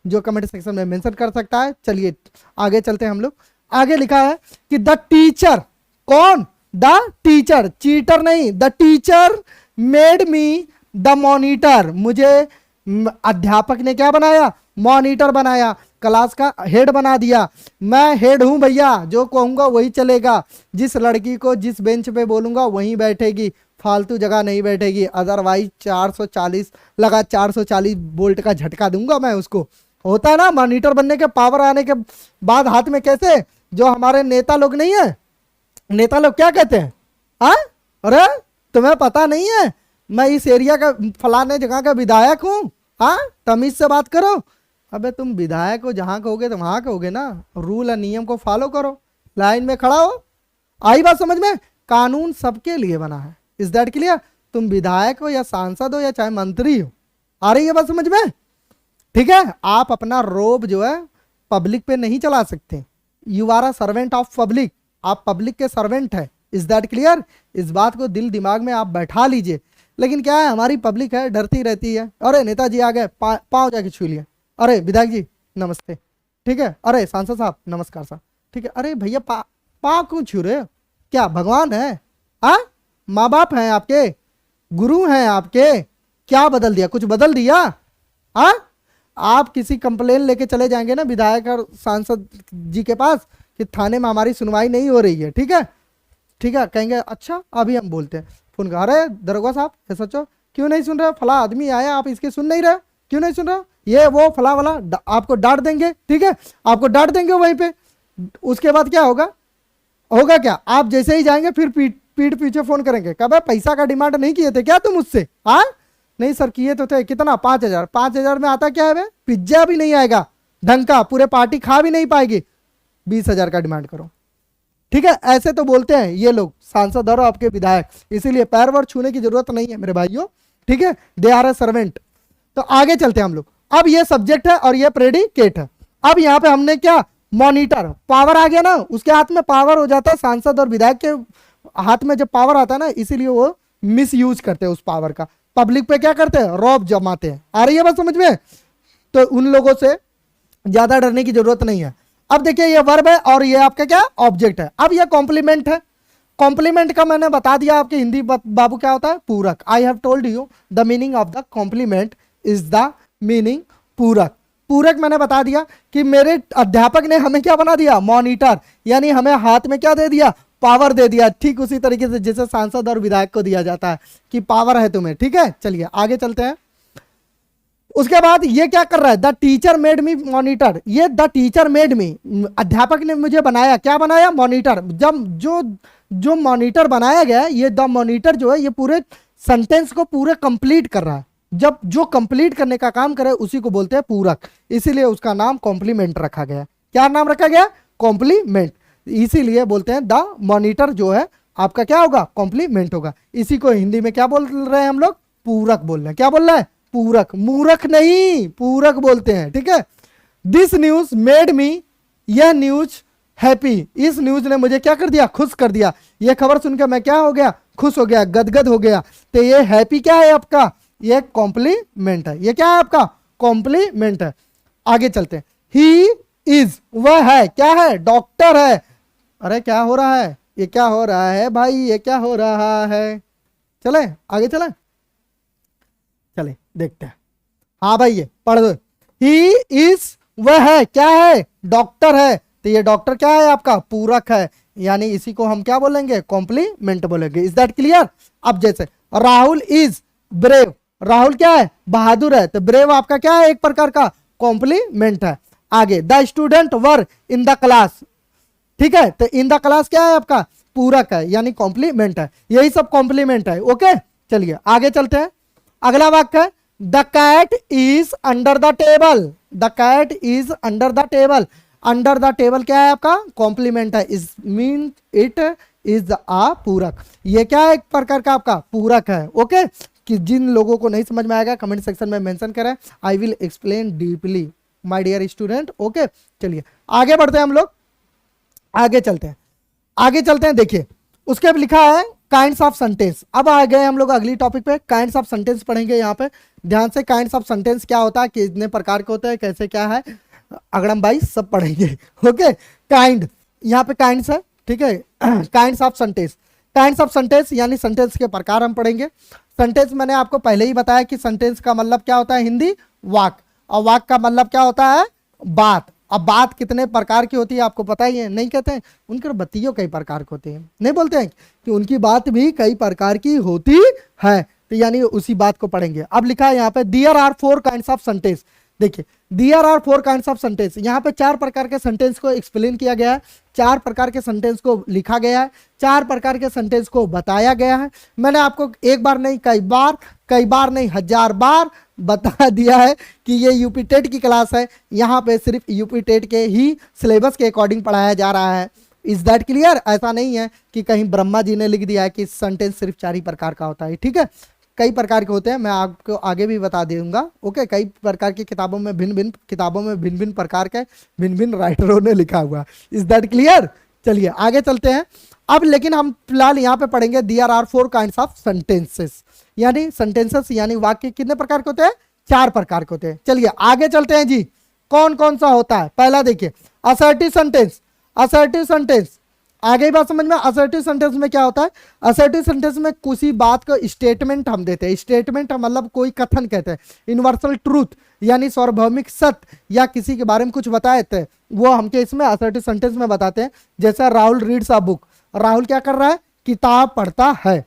जो कमेंट सेक्शन में मेंशन कर सकता है। चलिए आगे चलते हैं हम लोग। आगे लिखा है कि द टीचर, कौन, द टीचर, चीटर नहीं, the teacher made me the monitor, मुझे अध्यापक ने क्या बनाया, मॉनिटर बनाया, क्लास का हेड बना दिया। मैं हेड हूं भैया, जो कहूंगा वही चलेगा, जिस लड़की को जिस बेंच पे बोलूंगा वहीं बैठेगी, फालतू जगह नहीं बैठेगी, अदरवाइज 440 लगा 440 वोल्ट का झटका दूंगा मैं उसको। होता है ना, मॉनिटर बनने के पावर आने के बाद हाथ में कैसे, जो हमारे नेता लोग नहीं है, नेता लोग क्या कहते हैं, हाँ अरे तुम्हें पता नहीं है मैं इस एरिया का फलाने जगह का विधायक हूँ, हाँ तमीज से बात करो। अबे तुम विधायक हो, जहां कहोगे तो वहां कहोगे ना, रूल और नियम को फॉलो करो, लाइन में खड़ा हो। आई बात समझ में? कानून सबके लिए बना है। Is that clear? तुम विधायक हो या सांसद हो या चाहे मंत्री हो, आ रही है बात समझ में? ठीक है, आप अपना रोब जो है पब्लिक पे नहीं चला सकते। You are a servant of public, आप पब्लिक के सर्वेंट है। Is that clear? इस बात को दिल दिमाग में आप बैठा लीजिए। लेकिन क्या है, हमारी पब्लिक है डरती रहती है, अरे नेताजी आ गए, पाँव जाके छू लिया, अरे विधायक जी नमस्ते, ठीक है, अरे सांसद साहब नमस्कार साहब, ठीक है, अरे भैया पाँव क्यों छू रहे हो, क्या भगवान है, हाँ माँ बाप हैं आपके, गुरु हैं आपके, क्या बदल दिया, कुछ बदल दिया? हाँ आप किसी कंप्लेन लेके चले जाएंगे ना विधायक और सांसद जी के पास कि थाने में हमारी सुनवाई नहीं हो रही है, ठीक है, ठीक है, कहेंगे अच्छा अभी हम बोलते हैं, फोन कर, अरे दरोगा साहब ऐसा सचो क्यों नहीं सुन रहे, फला आदमी आया आप इसके सुन नहीं रहे, क्यों नहीं सुन रहे, ये वो फला वाला, आपको डांट देंगे, ठीक है, आपको डांट देंगे वहीं पे। उसके बाद क्या होगा, होगा क्या, आप जैसे ही जाएंगे फिर पीठ पीछे फोन करेंगे, कब पैसा का डिमांड नहीं किए थे क्या तुम मुझसे? हाँ नहीं सर किए तो थे, कितना? 5,000। 5,000 में आता क्या है बे? पिज्जा भी नहीं आएगा ढंग का, पूरे पार्टी खा भी नहीं पाएगी। 20,000 का डिमांड करो, ठीक है? ऐसे तो बोलते हैं ये लोग सांसद और आपके विधायक, इसीलिए पैर वर छूने की जरूरत नहीं है मेरे भाइयों, ठीक है? They are a servant. तो आगे चलते हैं हम लोग। अब ये सब्जेक्ट है और ये प्रेडिकेट है। अब यहाँ पे हमने क्या, मॉनिटर, पावर आ गया ना, उसके हाथ में पावर हो जाता है, सांसद और विधायक के हाथ में जब पावर आता है ना, इसीलिए वो मिस यूज करते हैं उस पावर का, पब्लिक पे क्या करते हैं, रौब जमाते हैं। आ रही है बात समझ में? तो उन लोगों से ज्यादा डरने की जरूरत नहीं है। अब देखिए ये वर्ब है और ये आपका क्या, ऑब्जेक्ट है। अब ये कॉम्प्लीमेंट है। कॉम्प्लीमेंट का मैंने बता दिया आपके हिंदी बाबू क्या होता है, पूरक। I have told you the meaning of the complement is the meaning पूरक। पूरक मैंने बता दिया कि मेरे अध्यापक ने हमें क्या बना दिया, मॉनिटर, यानी हमें हाथ में क्या दे दिया, पावर दे दिया। ठीक उसी तरीके से जैसे सांसद और विधायक को दिया जाता है कि पावर है तुम्हें, ठीक है? चलिए आगे चलते हैं। उसके बाद ये क्या कर रहा है, the teacher made me monitor. ये द टीचर मेड मी, अध्यापक ने मुझे बनाया, क्या बनाया, मॉनिटर। जब जो मॉनिटर बनाया गया है, ये द मॉनिटर जो है ये पूरे सेंटेंस को पूरे कंप्लीट कर रहा है। जब जो कंप्लीट करने का काम करे उसी को बोलते हैं पूरक, इसीलिए उसका नाम कॉम्प्लीमेंट रखा गया। क्या नाम रखा गया, कॉम्प्लीमेंट। इसीलिए बोलते हैं द मॉनिटर जो है आपका क्या होगा, कॉम्प्लीमेंट होगा। इसी को हिंदी में क्या बोल रहे हैं हम लोग, पूरक बोल रहे हैं। क्या बोल रहे हैं, पूरक, मूरख नहीं, पूरक बोलते हैं, ठीक है? दिस न्यूज मेड मी, यह न्यूज हैप्पी, इस न्यूज ने मुझे क्या कर दिया, खुश कर दिया। यह खबर सुनकर मैं क्या हो गया, खुश हो गया, गदगद हो गया। तो ये हैप्पी क्या है आपका, ये कॉम्प्लीमेंट है। ये क्या है आपका, कॉम्प्लीमेंट है। आगे चलते हैं। ही इज, वह है, क्या है, डॉक्टर है। अरे क्या हो रहा है, ये क्या हो रहा है भाई, ये क्या हो रहा है? चले आगे चले, चले देखते हैं। हाँ भाई ये पढ़ दो। ही इज, वह है, क्या है, डॉक्टर है। तो ये डॉक्टर क्या है आपका, पूरक है, यानी इसी को हम क्या बोलेंगे, कॉम्प्लीमेंट बोलेंगे। Is that clear? अब जैसे राहुल इज ब्रेव, राहुल क्या है, बहादुर है। तो ब्रेव आपका क्या है, एक प्रकार का कॉम्प्लीमेंट है। आगे the student were in the class, ठीक है? तो इन द क्लास क्या है आपका, पूरक है, यानी कॉम्प्लीमेंट है। यही सब कॉम्प्लीमेंट है। ओके चलिए आगे चलते हैं। अगला वाक्य है the cat is under the table. The cat is under the table. Under the table क्या है आपका, कॉम्प्लीमेंट है। Is mean it is a पूरक। ये क्या है, एक प्रकार का आपका पूरक है। ओके कि जिन लोगों को नहीं समझ में आएगा कमेंट सेक्शन में मेंशन करें, I will explain deeply my dear student. Okay चलिए आगे बढ़ते हैं हम लोग, आगे चलते हैं, आगे चलते हैं। देखिए उसके अब लिखा है काइंड्स ऑफ सेंटेंस। अब आ गए हम लोग अगली टॉपिक पे, काइंड्स ऑफ सेंटेंस पढ़ेंगे। यहाँ पे ध्यान से, काइंड्स ऑफ सेंटेंस क्या होता है, कितने प्रकार के होते हैं, कैसे क्या है, अगड़म भाई सब पढ़ेंगे। ओके काइंड, यहाँ पे काइंड्स है, ठीक है? Kinds of sentence, kinds of sentence यानी सेंटेंस के प्रकार हम पढ़ेंगे। सेंटेंस मैंने आपको पहले ही बताया कि सेंटेंस का मतलब क्या होता है, हिंदी वाक, और वाक का मतलब क्या होता है, बात। अब बात कितने प्रकार की होती है आपको पता ही है, नहीं कहते हैं उनके बत्तियों कई प्रकार की होती है, नहीं बोलते हैं कि उनकी बात भी कई प्रकार की होती है। तो यानी उसी बात को पढ़ेंगे। अब लिखा है यहाँ पे there are 4 kinds of sentence. देखिए there are 4 kinds of sentence, यहाँ पे 4 प्रकार के सेंटेंस को एक्सप्लेन किया गया है, 4 प्रकार के सेंटेंस को लिखा गया है, 4 प्रकार के सेंटेंस को बताया गया है। मैंने आपको एक बार नहीं कई बार नहीं 1000 बार बता दिया है कि ये यूपी टेट की क्लास है, यहाँ पे सिर्फ यूपी टेट के ही सिलेबस के अकॉर्डिंग पढ़ाया जा रहा है। Is that clear? ऐसा नहीं है कि कहीं ब्रह्मा जी ने लिख दिया है कि सेंटेंस सिर्फ 4 ही प्रकार का होता है, ठीक है? कई प्रकार के होते हैं, मैं आपको आगे भी बता दूंगा। ओके कई प्रकार की किताबों में भिन्न भिन्न प्रकार के भिन्न भिन्न राइटरों ने लिखा हुआ। Is that clear? चलिए आगे चलते हैं। अब लेकिन हम फिलहाल यहाँ पे पढ़ेंगे there are 4 kinds of sentences, यानी सेंटेंसेस यानी वाक्य कितने प्रकार के होते हैं, 4 प्रकार के होते हैं। चलिए आगे चलते हैं जी, कौन कौन सा होता है। पहला देखिए असर्टिव सेंटेंस। असर्टिव सेंटेंस आगे ही बात समझ में। असर्टिव सेंटेंस में क्या होता है, असर्टिव सेंटेंस में किसी बात को स्टेटमेंट हम देते हैं। स्टेटमेंट मतलब कोई कथन कहते हैं। यूनिवर्सल ट्रूथ यानी सार्वभौमिक सत्य या किसी के बारे में कुछ बताए थे, वो हमके इसमें असर्टिव सेंटेंस में बताते हैं। जैसा Rahul reads a book, Rahul क्या कर रहा है, किताब पढ़ता है।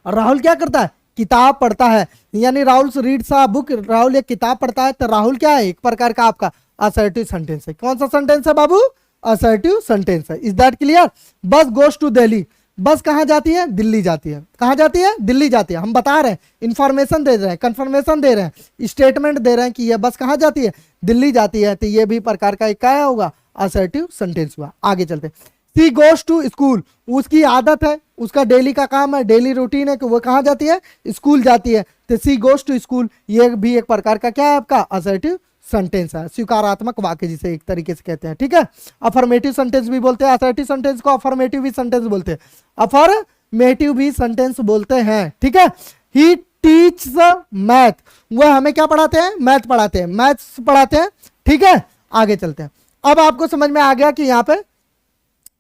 राहुल क्या करता है, किताब पढ़ता है, यानी Rahul reads a book, Rahul एक किताब पढ़ता है। तो राहुल क्या है, एक प्रकार का आपका असर्टिव सेंटेंस है। कौन सा सेंटेंस है बाबू, असर्टिव सेंटेंस है। Is that clear? बस गोज टू दिल्ली, बस कहाँ जाती है? दिल्ली जाती है। कहाँ जाती है? दिल्ली जाती है। हम बता रहे हैं, इंफॉर्मेशन दे रहे हैं, कंफर्मेशन दे रहे हैं, स्टेटमेंट दे रहे हैं कि ये बस कहाँ जाती है? दिल्ली जाती है। तो ये भी प्रकार का एक क्या होगा? असर्टिव सेंटेंस हुआ। आगे चलते, सी गोज टू स्कूल, उसकी आदत है, उसका डेली का काम है, डेली रूटीन है कि वो कहाँ जाती है? स्कूल जाती है। तो सी गोज टू स्कूल, ये भी एक प्रकार का क्या है आपका? असर्टिव सेंटेंस है, स्वीकारात्मक वाक्य जिसे एक तरीके से कहते हैं। ठीक है, अफर्मेटिव सेंटेंस भी बोलते हैं, असर्टिव सेंटेंस को अफर्मेटिव भी सेंटेंस बोलते हैं, अफर्मेटिव भी सेंटेंस बोलते हैं। ठीक है, ही टीच मैथ, वह हमें क्या पढ़ाते हैं? मैथ पढ़ाते हैं, मैथ्स पढ़ाते हैं। ठीक है, आगे चलते हैं। अब आपको समझ में आ गया कि यहाँ पे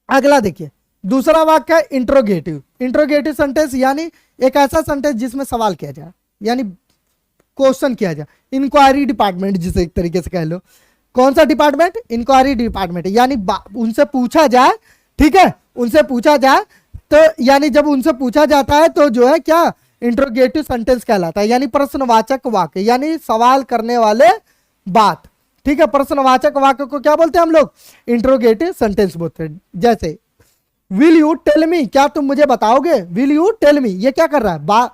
अगला देखिए, दूसरा वाक्य है इंट्रोगेटिव। इंट्रोगेटिव सेंटेंस यानी एक ऐसा सेंटेंस जिसमें सवाल किया जाए, यानी क्वेश्चन किया जाए। इंक्वायरी डिपार्टमेंट जिसे एक तरीके से कह लो। कौन सा डिपार्टमेंट? इंक्वायरी डिपार्टमेंट, यानी उनसे पूछा जाए। ठीक है, उनसे पूछा जाए तो यानी जब उनसे पूछा जाता है तो जो है क्या? इंट्रोगेटिव सेंटेंस कहलाता है, यानी प्रश्नवाचक वाक्य, यानी सवाल करने वाले बात। ठीक है, प्रश्नवाचक वाक्य को क्या बोलते हैं हम लोग? इंट्रोगेटिव सेंटेंस बोलते हैं। जैसे विल यू टेल मी, क्या तुम मुझे बताओगे? विल यू टेल मी, ये क्या कर रहा है?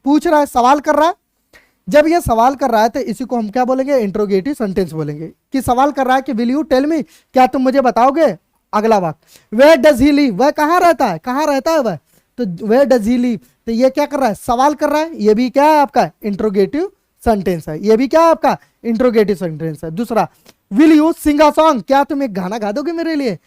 पूछ रहा है, सवाल कर रहा है। जब ये सवाल कर रहा है तो इसी को हम क्या बोलेंगे? इंट्रोगेटिव सेंटेंस बोलेंगे। कि सवाल कर रहा है कि विल यू टेल मी, क्या तुम मुझे बताओगे? अगला वाक्य, वेयर डज ही लिव, वह कहाँ रहता है? कहाँ रहता है वह? तो वेयर डज ही लिव, तो ये क्या कर रहा है? सवाल कर रहा है। ये भी क्या है आपका? इंट्रोगेटिव सेंटेंस है। ये भी क्या है आपका? इंट्रोगेटिव सेंटेंस है। दूसरा, will you sing a song, क्या तुम एक गाना गा दोगे मेरे लिए?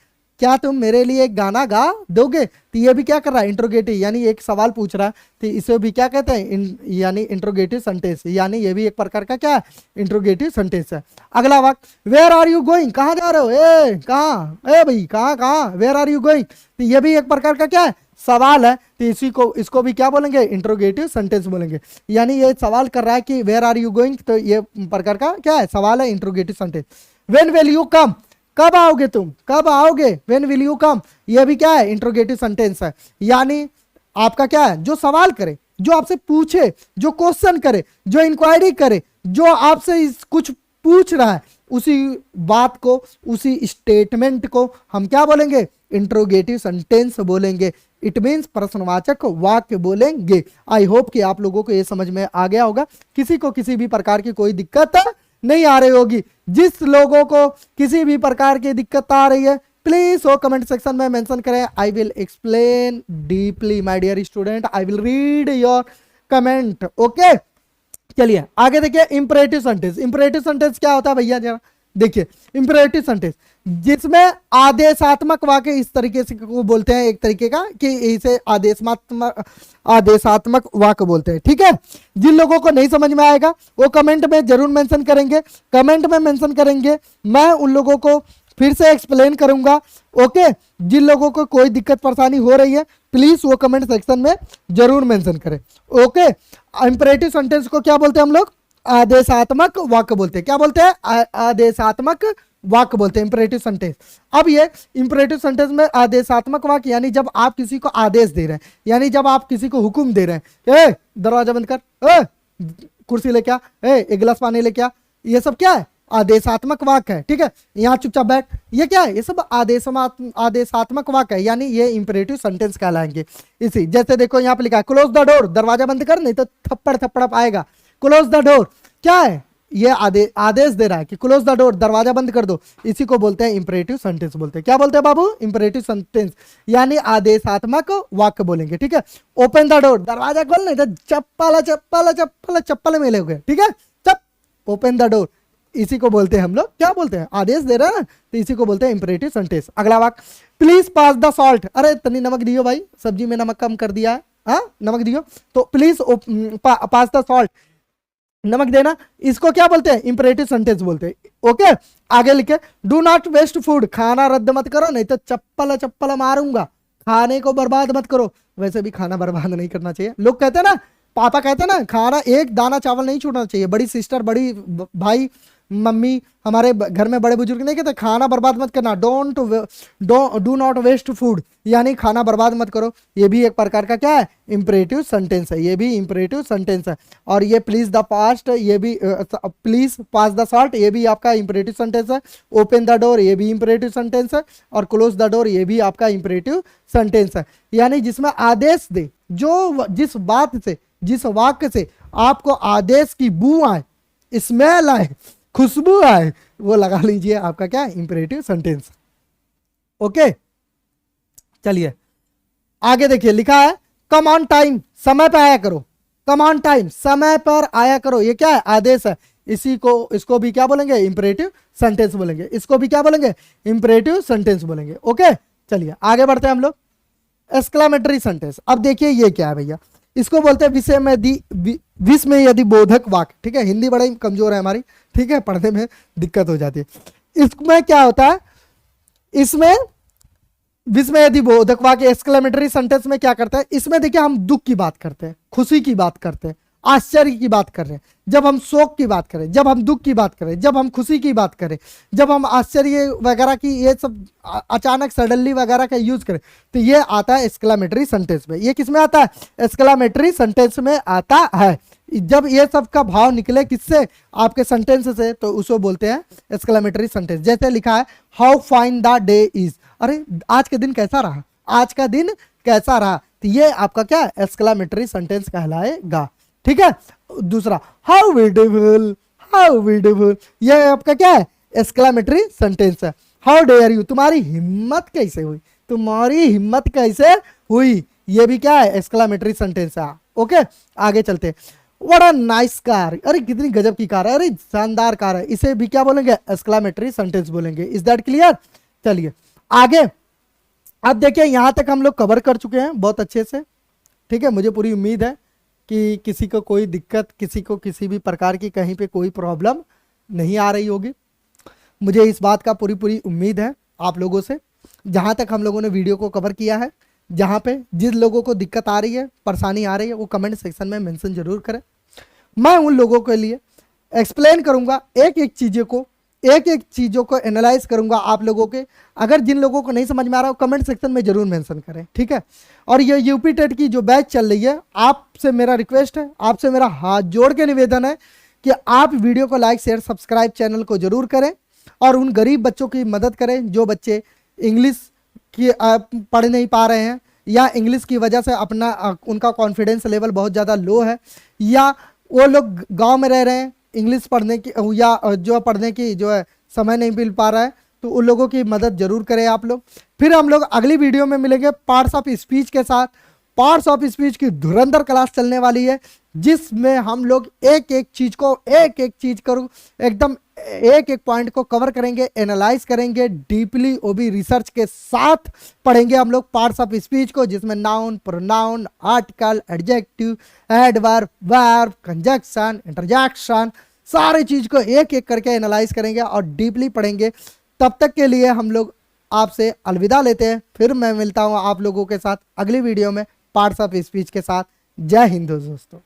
क्या तुम मेरे लिए एक गाना गा दोगे? तो ये भी क्या कर रहा है? इंट्रोगेटिव, यानी एक सवाल पूछ रहा है। तो इसे भी क्या कहते हैं? यानी इंट्रोगेटिव सेंटेंस, यानी ये भी एक प्रकार का क्या है? इंट्रोगेटिव सेंटेंस है। अगला वाक्य, वेयर आर यू गोइंग, कहाँ जा रहे हो? ए कहाँ? ए भाई कहाँ कहाँ? वेयर आर यू गोइंग, तो ये भी एक प्रकार का क्या है? सवाल है। तो इसको भी क्या बोलेंगे? इंट्रोगेटिव सेंटेंस बोलेंगे। यानी ये सवाल कर रहा है कि वेयर आर यू गोइंग, तो ये प्रकार का क्या है? सवाल है, interrogative sentence. When will you come, कब आओगे तुम? कब आओगे? व्हेन विल यू कम, ये भी क्या है? इंट्रोगेटिव सेंटेंस है। यानी आपका क्या है? जो सवाल करे, जो आपसे पूछे, जो क्वेश्चन करे, जो इंक्वायरी करे, जो आपसे कुछ पूछ रहा है, उसी बात को, उसी स्टेटमेंट को हम क्या बोलेंगे? इंट्रोगेटिव सेंटेंस बोलेंगे। इट मीन्स प्रश्नवाचक वाक्य बोलेंगे। आई होप कि आप लोगों को ये समझ में आ गया होगा। किसी को किसी भी प्रकार की कोई दिक्कत नहीं आ रही होगी। जिस लोगों को किसी भी प्रकार की दिक्कत आ रही है प्लीज वो कमेंट सेक्शन में मेंशन करें। I will explain deeply my dear student, I will read your comment. Okay, चलिए आगे देखिए। इंपरेटिव सेंटेंस, इंपरेटिव सेंटेंस क्या होता है भैया? जरा देखिए, इंपरेटिव सेंटेंस जिसमें आदेशात्मक वाक्य, इस तरीके से को बोलते हैं एक तरीके का कि इसे आदेशात्मक वाक्य बोलते हैं। ठीक है, जिन लोगों को नहीं समझ में आएगा वो कमेंट में जरूर मेंशन करेंगे, कमेंट में मेंशन करेंगे। मैं उन लोगों को फिर से एक्सप्लेन करूंगा। ओके, जिन लोगों को कोई दिक्कत परेशानी हो रही है प्लीज वो कमेंट सेक्शन में जरूर मेंशन करें। ओके, इंपरेटिव सेंटेंस को क्या बोलते हैं हम लोग? आदेशात्मक वाक्य बोलते हैं। क्या बोलते हैं? आदेशात्मक वाक्य बोलते हैं, इंपरेटिव सेंटेंस। अब ये इंपरेटिव सेंटेंस में आदेशात्मक वाक्य यानी जब आप किसी को आदेश दे रहे हैं, यानी जब आप किसी को हुक्म दे रहे हैं, ए दरवाजा बंद कर, ए कुर्सी लेके आ, ए एक गिलास पानी लेके आ, ये सब क्या है? आदेशात्मक वाक्य है। ठीक है, यहाँ चुपचाप बैठ, ये क्या है? ये सब आदेशात्मक वाक्य है, यानी ये इंपरेटिव सेंटेंस कहलाएंगे। इसी जैसे देखो यहाँ पे लिखा है क्लोज द डोर, दरवाजा बंद कर नहीं तो थप्पड़ थप्पड़ आएगा। क्लोज द डोर क्या है? ये आदेश दे रहा है कि क्लोज द डोर, दरवाजा बंद कर दो। इसी को बोलते हैं इंपरेटिव सेंटेंस बोलते हैं। क्या बोलते हैं बाबू? इंपरेटिव सेंटेंस, यानी आदेशात्मक वाक्य बोलेंगे। ठीक है, ओपन द डोर, दरवाजा खोल नहीं तो चप्पल चप्पल चप्पल चप्पल मिलेंगे। ठीक है, चप ओपन द डोर, इसी को बोलते हैं हम लोग। क्या बोलते हैं? आदेश दे रहा है ना, तो इसी को बोलते हैं इंपरेटिव सेंटेंस। अगला वाक्य, प्लीज पास द सॉल्ट, अरे तनी नमक दियो भाई, सब्जी में नमक कम कर दिया है, हाँ नमक दियो, तो प्लीज पास द सॉल्ट, नमक देना। इसको क्या बोलते हैं? इंपरेटिव सेंटेंस बोलते हैं। ओके, आगे लिखे, डू नॉट वेस्ट फूड, खाना रद्द मत करो नहीं तो चप्पल चप्पल मारूंगा। खाने को बर्बाद मत करो, वैसे भी खाना बर्बाद नहीं करना चाहिए। लोग कहते हैं ना, पापा कहते हैं ना, खाना एक दाना चावल नहीं छूटना चाहिए। बड़ी सिस्टर, बड़ी भाई, मम्मी, हमारे घर में बड़े बुजुर्ग नहीं कहते खाना बर्बाद मत करना, डू नॉट वेस्ट फूड, यानी खाना बर्बाद मत करो। ये भी एक प्रकार का क्या है, इंपरेटिव सेंटेंस है, ये भी इंपरेटिव सेंटेंस है। और ये प्लीज द पास्ट, ये भी प्लीज पास द सॉल्ट, ये भी आपका इंपरेटिव सेंटेंस है। ओपन द डोर, ये भी इंपरेटिव सेंटेंस है। और क्लोज द डोर, ये भी आपका इंपरेटिव सेंटेंस है। यानी जिसमें आदेश दे, जो जिस बात से, जिस वाक्य से आपको आदेश की बू आए, स्मेल आए, खुशबू आए, वो लगा लीजिए आपका क्या, इंपरेटिव सेंटेंस। ओके, चलिए आगे देखिए, लिखा है कम ऑन टाइम, समय पर आया करो। कम ऑन टाइम, समय पर आया करो, ये क्या है, आदेश है। इसको भी क्या बोलेंगे, इंपरेटिव सेंटेंस बोलेंगे। इसको भी क्या बोलेंगे, इंपरेटिव सेंटेंस बोलेंगे। ओके, चलिए आगे बढ़ते हैं हम लोग। एक्सक्लेमेटरी सेंटेंस, अब देखिए ये क्या है भैया, इसको बोलते हैं विषय में यदि बोधक वाक्य। ठीक है, हिंदी बड़ा ही कमजोर है हमारी, ठीक है, पढ़ने में दिक्कत हो जाती है। इसमें क्या होता है, इसमें विषय में यदि बोधक वाक्य एक्सक्लेमेटरी सेंटेंस में क्या करते हैं, इसमें देखिए हम दुख की बात करते हैं, खुशी की बात करते हैं, आश्चर्य की बात कर रहे हैं, जब हम शोक की बात करें, जब हम दुख की बात करें, जब हम खुशी की बात करें, जब हम आश्चर्य वगैरह की, ये सब अचानक सडनली वगैरह का यूज करें, तो ये आता है एक्सक्लेमेटरी सेंटेंस में। ये किस में आता है, एक्सक्लेमेटरी सेंटेंस में आता है। जब ये सब का भाव निकले किससे, आपके सेंटेंस से, तो उसको बोलते हैं एक्सक्लेमेटरी सेंटेंस। जैसे लिखा है how fine the day is, अरे आज के दिन कैसा रहा, आज का दिन कैसा रहा, तो ये आपका क्या, एक्सक्लेमेटरी सेंटेंस कहलाएगा। ठीक है, दूसरा हाउ ब्यूटीफुल, हाउ ब्यूटीफुल, ये आपका क्या है, एक्सक्लेमेटरी सेंटेंस है। हाउ डेयर यू, तुम्हारी हिम्मत कैसे हुई, तुम्हारी हिम्मत कैसे हुई, ये भी क्या है, एक्सक्लेमेटरी सेंटेंस है। ओके, आगे चलते। व्हाट अ नाइस कार, अरे कितनी गजब की कार है, अरे शानदार कार है, इसे भी क्या बोलेंगे, एक्सक्लेमेटरी सेंटेंस बोलेंगे। Is that clear? चलिए आगे। अब देखिए यहां तक हम लोग कवर कर चुके हैं बहुत अच्छे से। ठीक है, मुझे पूरी उम्मीद है कि किसी को कोई दिक्कत, किसी को किसी भी प्रकार की कहीं पे कोई प्रॉब्लम नहीं आ रही होगी। मुझे इस बात का पूरी उम्मीद है आप लोगों से। जहां तक हम लोगों ने वीडियो को कवर किया है, जहां पे जिन लोगों को दिक्कत आ रही है, परेशानी आ रही है, वो कमेंट सेक्शन में मेंशन जरूर करें। मैं उन लोगों के लिए एक्सप्लेन करूंगा, एक एक चीज़ों को एनालाइज करूंगा आप लोगों के। अगर जिन लोगों को नहीं समझ में आ रहा हो, कमेंट सेक्शन में जरूर मेंशन करें। ठीक है, और ये यूपी टेट की जो बैच चल रही है, आपसे मेरा रिक्वेस्ट है, आपसे मेरा हाथ जोड़ के निवेदन है कि आप वीडियो को लाइक शेयर सब्सक्राइब चैनल को जरूर करें और उन गरीब बच्चों की मदद करें जो बच्चे इंग्लिश की पढ़ नहीं पा रहे हैं, या इंग्लिश की वजह से अपना उनका कॉन्फिडेंस लेवल बहुत ज़्यादा लो है, या वो लोग गांव में रह रहे हैं, इंग्लिश पढ़ने की या जो पढ़ने की जो है समय नहीं मिल पा रहा है, तो उन लोगों की मदद जरूर करें आप लोग। फिर हम लोग अगली वीडियो में मिलेंगे पार्ट्स ऑफ स्पीच के साथ। पार्ट्स ऑफ स्पीच की धुरंधर क्लास चलने वाली है, जिसमें हम लोग एक एक चीज करो एकदम एक एक पॉइंट को कवर करेंगे, एनालाइज करेंगे डीपली, वो भी रिसर्च के साथ पढ़ेंगे हम लोग पार्ट्स ऑफ स्पीच को, जिसमें noun, pronoun, article, adjective, adverb, verb, conjunction, interjection, सारी चीज को एक एक करके एनालाइज करेंगे और डीपली पढ़ेंगे। तब तक के लिए हम लोग आपसे अलविदा लेते हैं। फिर मैं मिलता हूँ आप लोगों के साथ अगली वीडियो में पार्ट्स ऑफ स्पीच के साथ। जय हिंद दोस्तों।